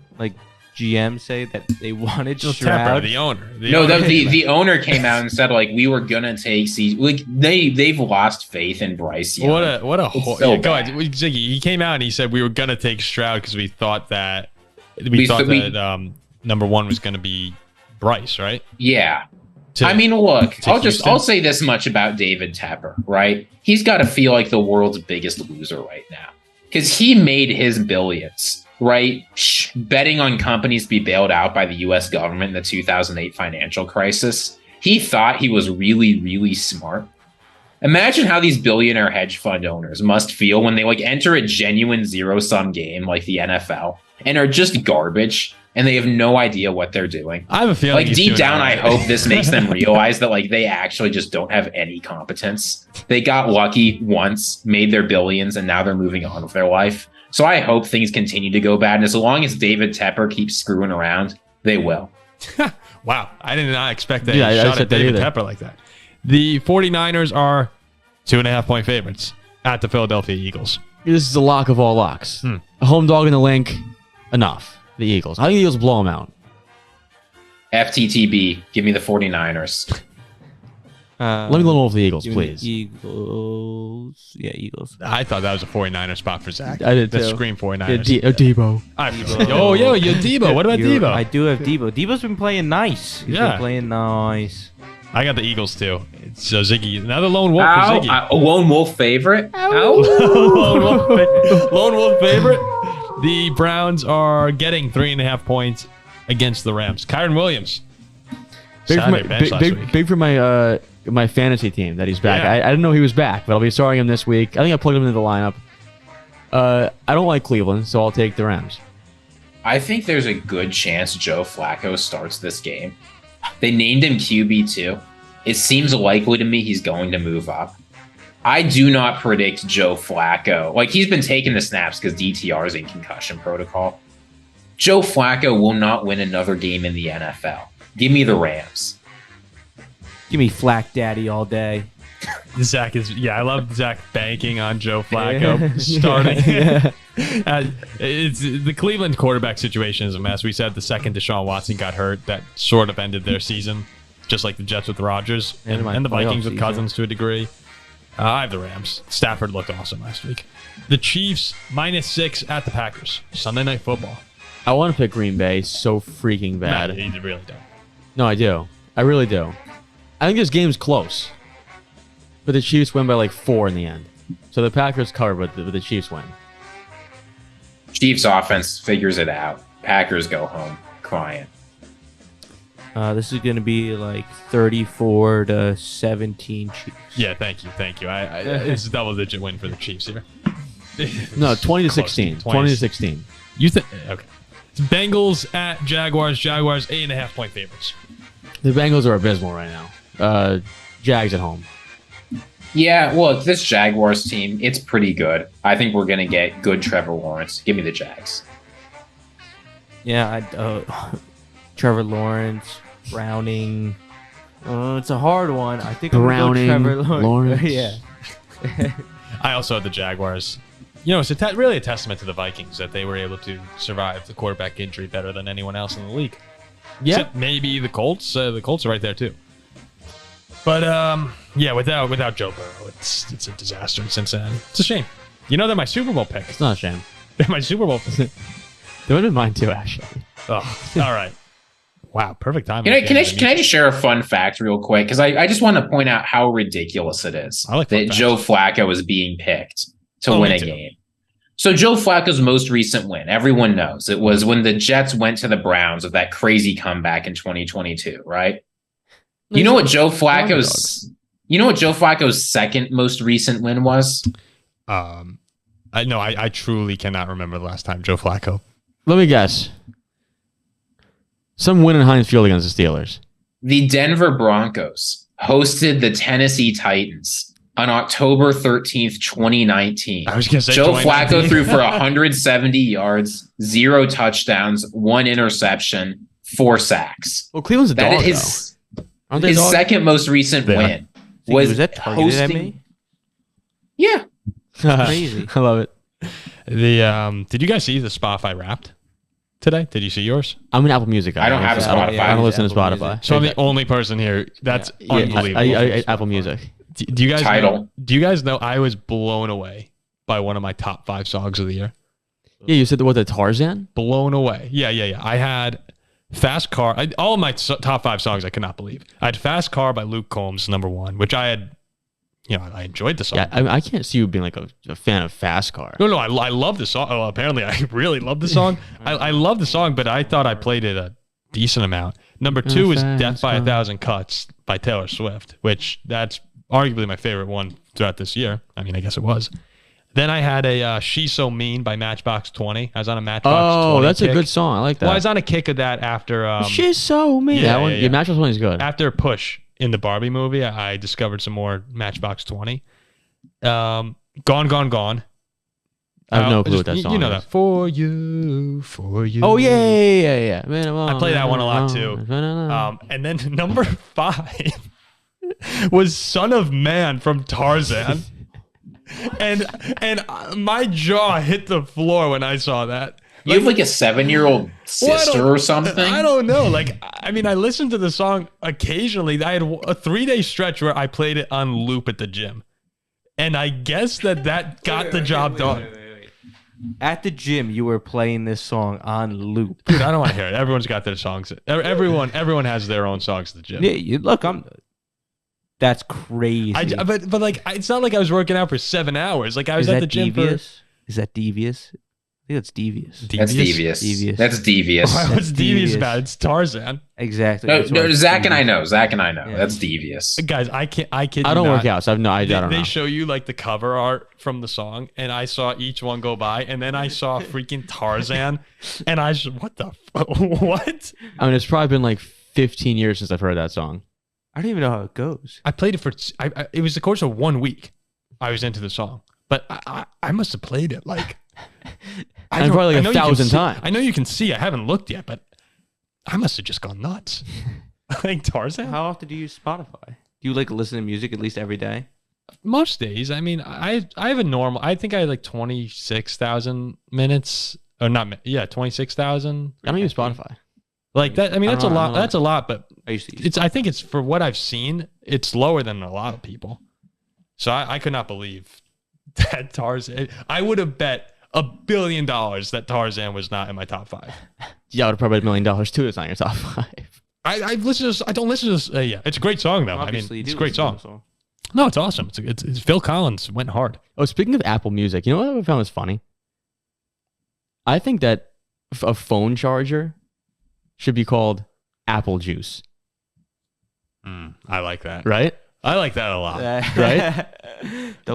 GM say that they wanted Stroud? The owner. The owner came out and said we were gonna take they've lost faith in Bryce Young. What a so go ahead, Ziggy. He came out and he said we were gonna take Stroud because we thought that number 1 was gonna be Bryce, right? Yeah. I'll say this much about David Tepper, right? He's got to feel like the world's biggest loser right now because he made his billions, right? Betting on companies to be bailed out by the U.S. government in the 2008 financial crisis. He thought he was really, really smart. Imagine how these billionaire hedge fund owners must feel when they enter a genuine zero-sum game like the NFL and are just garbage. And they have no idea what they're doing. I have a feeling deep down, I hope this makes them realize that they actually just don't have any competence. They got lucky once, made their billions, and now they're moving on with their life. So I hope things continue to go bad. And as long as David Tepper keeps screwing around, they will. Wow. I did not expect that shot at David Tepper like that. The 49ers are 2.5-point favorites at the Philadelphia Eagles. This is a lock of all locks. A home dog in the link, enough. The Eagles. I think the Eagles blow them out. FTTB. Give me the 49ers. Let me go over the Eagles, please. Eagles. Yeah, Eagles. I thought that was a 49er spot for Zach. I did too. The scream 49ers. Yeah, Debo. Oh, yo, you're Debo. What about Debo? I do have Debo. Debo's been playing nice. He's been playing nice. I got the Eagles too. So Ziggy, another lone wolf for Ziggy. A lone wolf favorite? Lone wolf favorite. The Browns are getting 3.5 points against the Rams. Kyron Williams. Big for my fantasy team that he's back. Yeah. I didn't know he was back, but I'll be starting him this week. I think I plugged him into the lineup. I don't like Cleveland, so I'll take the Rams. I think there's a good chance Joe Flacco starts this game. They named him QB2. It seems likely to me he's going to move up. I do not predict Joe Flacco. He's been taking the snaps because DTR is in concussion protocol. Joe Flacco will not win another game in the NFL. Give me the Rams. Give me Flack Daddy all day. Zach is, I love Zach banking on Joe Flacco starting. It's the Cleveland quarterback situation is a mess. We said the second Deshaun Watson got hurt, that sort of ended their season, just like the Jets with Rodgers and the Vikings with Cousins to a degree. I have the Rams. Stafford looked awesome last week. The Chiefs -6 at the Packers. Sunday Night Football. I want to pick Green Bay so freaking bad. No, you really don't. No, I do. I really do. I think this game's close. But the Chiefs win by like 4 in the end. So the Packers cover, but the Chiefs win. Chiefs offense figures it out. Packers go home crying. This is going to be like 34-17 Chiefs. Yeah, thank you. It's a double-digit win for the Chiefs here. No, 20-16. 20-16. You think? Okay. Bengals at Jaguars. Jaguars 8.5-point favorites. The Bengals are abysmal right now. Jags at home. Yeah, well, this Jaguars team, it's pretty good. I think we're going to get good Trevor Lawrence. Give me the Jags. Yeah, Trevor Lawrence, Browning. It's a hard one. I think Browning, I'm going to go Trevor Lawrence. Yeah. I also have the Jaguars. It's really a testament to the Vikings that they were able to survive the quarterback injury better than anyone else in the league. Yeah. Except maybe the Colts. The Colts are right there too. But without Joe Burrow, it's a disaster in Cincinnati. It's a shame. They're my Super Bowl pick. It's not a shame. They're my Super Bowl pick. They would have been mine too, actually. Oh, all right. Wow, perfect timing. Can I just share a fun fact real quick? Because I just want to point out how ridiculous it is that Joe Flacco is being picked to win a game. So Joe Flacco's most recent win, everyone knows, it was when the Jets went to the Browns with that crazy comeback in 2022, right? You know what Joe Flacco's second most recent win was? I truly cannot remember the last time Joe Flacco. Let me guess. Some win in Heinz Field against the Steelers. The Denver Broncos hosted the Tennessee Titans on October 13th, 2019. I was going to say Joe Flacco threw for 170 yards, 0 touchdowns, 1 interception, 4 sacks. Well, Cleveland's a dog, his second most recent win was that targeted at me? Yeah. Crazy. I love it. Did you guys see the Spotify Wrapped today? Did you see yours? I'm an Apple Music guy. I don't have Spotify. I don't listen to Spotify. So I'm the only person here. That's unbelievable. I Apple Music. Do you guys know I was blown away by one of my top 5 songs of the year? Yeah, you said the Tarzan? Blown away. Yeah. I had Fast Car. All of my top 5 songs I could not believe. I had Fast Car by Luke Combs, number 1, which I had. I enjoyed the song. Yeah, I can't see you being like a fan of Fast Car. No, I love the song. Oh, apparently I really love the song. I love the song, but I thought I played it a decent amount. Number 2 is Death by a Thousand Cuts by Taylor Swift, which that's arguably my favorite one throughout this year. I mean, I guess it was. Then I had a She's So Mean by Matchbox 20. I was on a Matchbox 20 that's kick. a good song. I like that. Well, I was on a kick of that after... She's So Mean. Yeah, that one, yeah. Matchbox 20 is good. After Push in the Barbie movie, I discovered some more Matchbox 20. Gone, Gone, Gone. I have no clue what that song is. You know that. For you. Oh, yeah. Man, I play that one a lot, too. And then number 5 was Son of Man from Tarzan. and my jaw hit the floor when I saw that. You have like a 7-year-old sister or something? I don't know. I listened to the song occasionally. I had a 3-day stretch where I played it on loop at the gym. And I guess that got the job done. Wait. At the gym, you were playing this song on loop. Dude, I don't want to hear it. Everyone's got their songs. Everyone has their own songs at the gym. Yeah, that's crazy. But it's not like I was working out for 7 hours. Like I was at the gym Is that devious? I think that's devious. That's devious. That's devious. What's devious about it? It's Tarzan. Exactly. No, Zach and I know. Yeah. That's devious. Guys, I kid you I don't not. work out, so I have no idea. I don't know. They show you like the cover art from the song, and I saw each one go by, and then I saw freaking Tarzan, and I just, what the what? I mean, it's probably been like 15 years since I've heard that song. I don't even know how it goes. I played it for, it was the course of 1 week. I was into the song, but I must have played it like. Probably like 1,000 times. I know you can see. I haven't looked yet, but I must have just gone nuts. Like Tarzan. How often do you use Spotify? Do you like listen to music at least every day? Most days. I mean, I have a normal. I think I had like 26,000 minutes. Or not. Yeah, 26,000. I don't use Spotify. Like that. I mean, that's a lot. That's a lot. But I used to use I think it's for what I've seen. It's lower than a lot of people. So I could not believe that Tarzan. I would have bet $1 billion that Tarzan was not in my top 5. Yeah, I would have probably bet $1 million too. It's not in your top 5. I've listened to this. I don't listen to this. Yeah, it's a great song though. Obviously, I mean, it's a great song. No, it's awesome. It's Phil Collins went hard. Oh, speaking of Apple Music, you know what I found was funny? I think that a phone charger should be called Apple Juice. I like that. Right? I like that a lot. Right?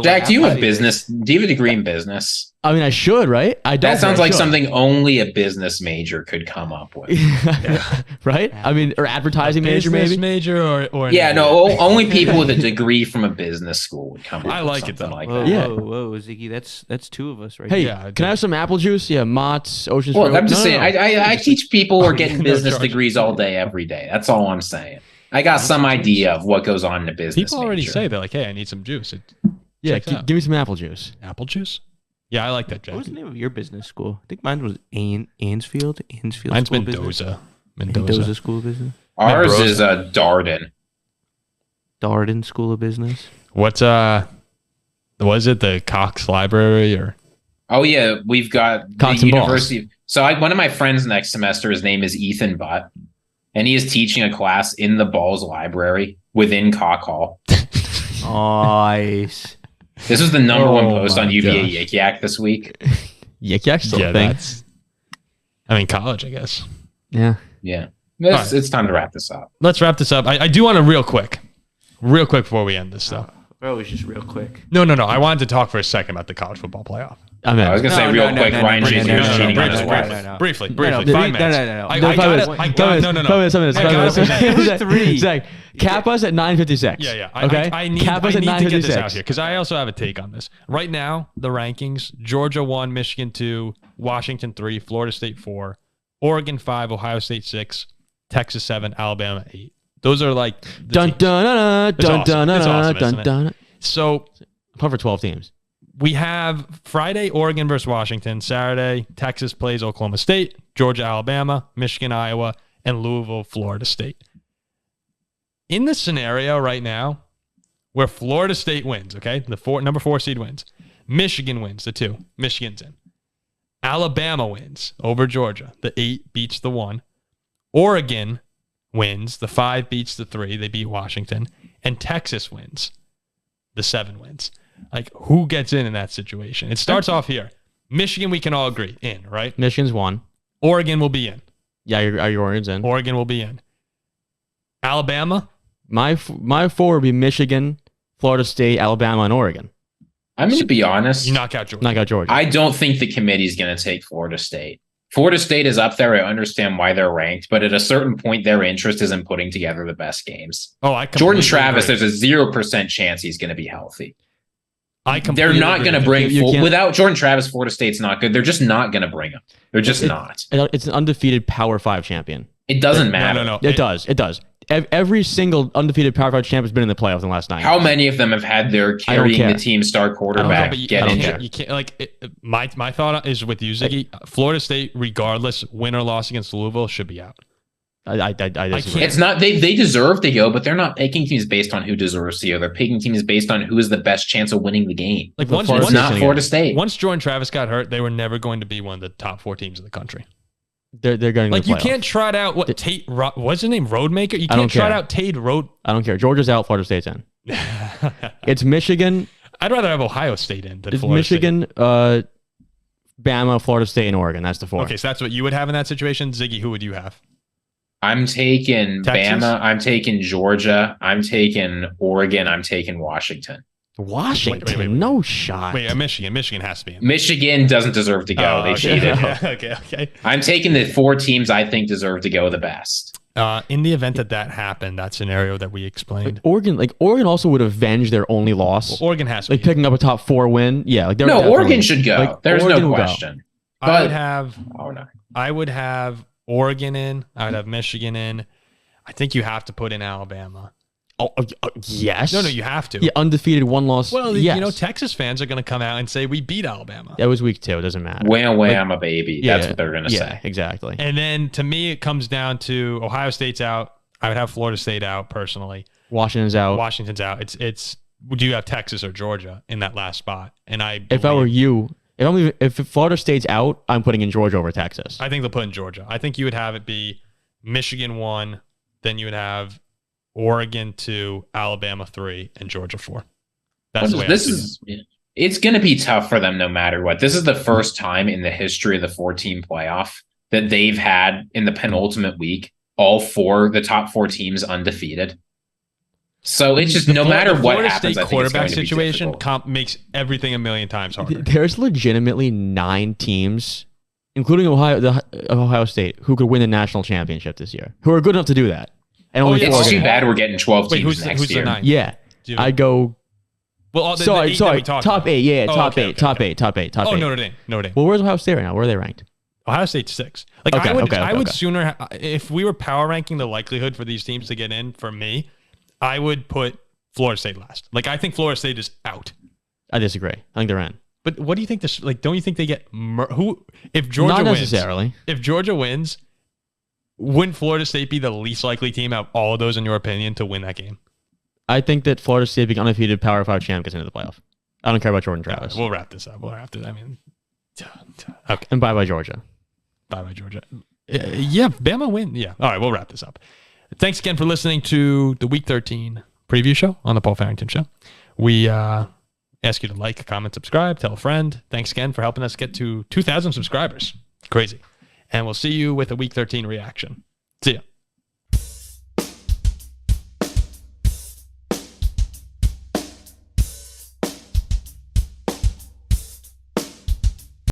Jack, do you have business? Do you have a degree in business? I mean, I should, right? I don't. That sounds like something only a business major could come up with. Right? I mean, or advertising major, maybe? Major or yeah, no, only people with a degree from a business school would come up I with like it, something though. like Whoa, that. Yeah. whoa, Ziggy, that's 2 of us right Hey, here. can I have some apple juice? Yeah, Mott's, Ocean's Well, Fruit. I'm just saying, I teach people who are getting no business charge. degrees all day, every day. That's all I'm saying. I got some idea of what goes on in a business People already major. say they're like, hey, I need some juice. Yeah, checks out. give me some apple juice. Apple juice. Yeah, I like that, Jack. What was the name of your business school? I think mine was Ansfield. Mine's School of Business. Mendoza. School of Business. Ours Mendoza. is Darden. Darden School of Business. What's was it the Cox Library or? Oh yeah, we've got Cox the and Balls. University. So one of my friends next semester, his name is Ethan Butt, and he is teaching a class in the Balls Library within Cock Hall. Nice. This was the number one post my on UVA gosh. Yik Yak this week. Yik Yak's still a thing. College, I guess. Yeah. Yeah, right. it's time to wrap this up. Let's wrap this up. I do want to real quick before we end this stuff. Bro, it was just real quick. No. I wanted to talk for a second about the college football playoff. I mean, I was gonna say real quick, Ryan Shazier is cheating on his wife. Briefly. No, 5 minutes. no. I No, 5 minutes. No. I gotta present. 3. Zach, cap us at 9:56. Yeah. Okay. I need cap us at to get this 9:56. out here because I also have a take on this. Right now, the rankings: Georgia 1, Michigan 2, Washington 3, Florida State 4, Oregon 5, Ohio State 6, Texas 7, Alabama 8. Those are like the Dun teams. dun dun It's dun awesome. dun It's dun awesome, dun isn't it? dun. So Put for 12 teams. we have Friday, Oregon versus Washington. Saturday, Texas plays Oklahoma State, Georgia, Alabama, Michigan, Iowa, and Louisville, Florida State. In this scenario right now, where Florida State wins, okay, number 4 seed wins, Michigan wins, the 2, Michigan's in. Alabama wins over Georgia, the 8 beats the 1. Oregon wins, the 5 beats the 3, they beat Washington, and Texas wins, the 7 wins. Like, who gets in that situation? It starts off here. Michigan, we can all agree, in, right? Michigan's 1. Oregon will be in. Yeah, your Oregon's in. Oregon will be in. Alabama? My 4 would be Michigan, Florida State, Alabama, and Oregon. I'm going to be honest. You knock out Georgia. Knock out Georgia. I don't think the committee's going to take Florida State. Florida State is up there. I understand why they're ranked, but at a certain point, their interest is in putting together the best games. Oh, I Jordan completely Travis, agree. there's a 0% chance he's going to be healthy. I They're completely not agree going to with you. bring You can't- without Jordan Travis. Florida State's not good. They're just not going to bring him. They're just not. It's an undefeated Power 5 champion. It doesn't matter. No. It does. Every single undefeated Power 5 champ has been in the playoffs in the last 9 How years. many of them have had their I don't carrying care. the team star quarterback But get injured? you can't like my thought is with you, Ziggy. Florida State, regardless, win or loss against Louisville, should be out. I disagree. It's not they deserve to go, but they're not picking teams based on who deserves to go. They're picking teams based on who has the best chance of winning the game. Like The once Florida It's State's not gonna Florida get State. once Jordan Travis got hurt, they were never going to be one of the top 4 teams in the country. They're going Like to you the playoffs. can't trot out what Tate. What's his name? Roadmaker. You I don't can't trot care. out Tate Road. I don't care. Georgia's out. Florida State's in. It's Michigan. I'd rather have Ohio State in than It's Florida Michigan, Bama, Florida State, and Oregon. That's the 4. State. Okay, so that's what you would have in that situation, Ziggy. Who would you have? I'm taking Texas? Bama. I'm taking Georgia. I'm taking Oregon. I'm taking Washington. Washington, Wait. no shot. Wait, Michigan. Michigan has to be in. Michigan doesn't deserve to go. They okay. cheated. okay. I'm taking the 4 teams I think deserve to go the best. In the event that happened, that scenario that we explained, Oregon also would avenge their only loss. Oregon has to Like be. picking up a top 4 win. Yeah, like No, Oregon should go. There's Oregon no will go. question. I would but- have. Oh no. I would have Oregon in. I would have Michigan in. I think you have to put in Alabama. Yes. No, you have to. Yeah, undefeated, one loss. Well, yes. Texas fans are going to come out and say we beat Alabama. That was week 2. It doesn't matter. Wham, a baby. That's what they're going to say. Exactly. And then to me, it comes down to Ohio State's out. I would have Florida State out personally. Washington's out. It's. Would you have Texas or Georgia in that last spot? And if I were you, if Florida State's out, I'm putting in Georgia over Texas. I think they'll put in Georgia. I think you would have it be Michigan 1, then you would have Oregon 2, Alabama 3, and Georgia 4. That's the way it's going to be tough for them no matter what. This is the first time in the history of the 4-team playoff that they've had in the penultimate week all 4, the top 4 teams undefeated. So it's just no matter what happens, I think quarterback situation makes everything a million times harder. There's legitimately 9 teams, including Ohio State, who could win the national championship this year, who are good enough to do that. And it's too bad we're getting 12 teams next year. The 9? Yeah, I go. Well, sorry, top 8. Yeah, top eight. Oh, Notre Dame. Well, where's Ohio State right now? Where are they ranked? Ohio State's 6. I would sooner, if we were power ranking the likelihood for these teams to get in, for me, I would put Florida State last. I think Florida State is out. I disagree. I think they're in. But what do you think this? Don't you think they get who? If Georgia Not wins, necessarily. If Georgia wins, wouldn't Florida State be the least likely team out of all of those, in your opinion, to win that game? I think that Florida State being undefeated Power 5 champ gets into the playoff. I don't care about Jordan Travis. We'll wrap this up. Okay. And bye Georgia. Bye Georgia. Yeah, Bama win. Yeah. All right, we'll wrap this up. Thanks again for listening to the Week 13 preview show on the Paul Farrington Show. We ask you to like, comment, subscribe, tell a friend. Thanks again for helping us get to 2,000 subscribers. Crazy. And we'll see you with a Week 13 reaction. See ya.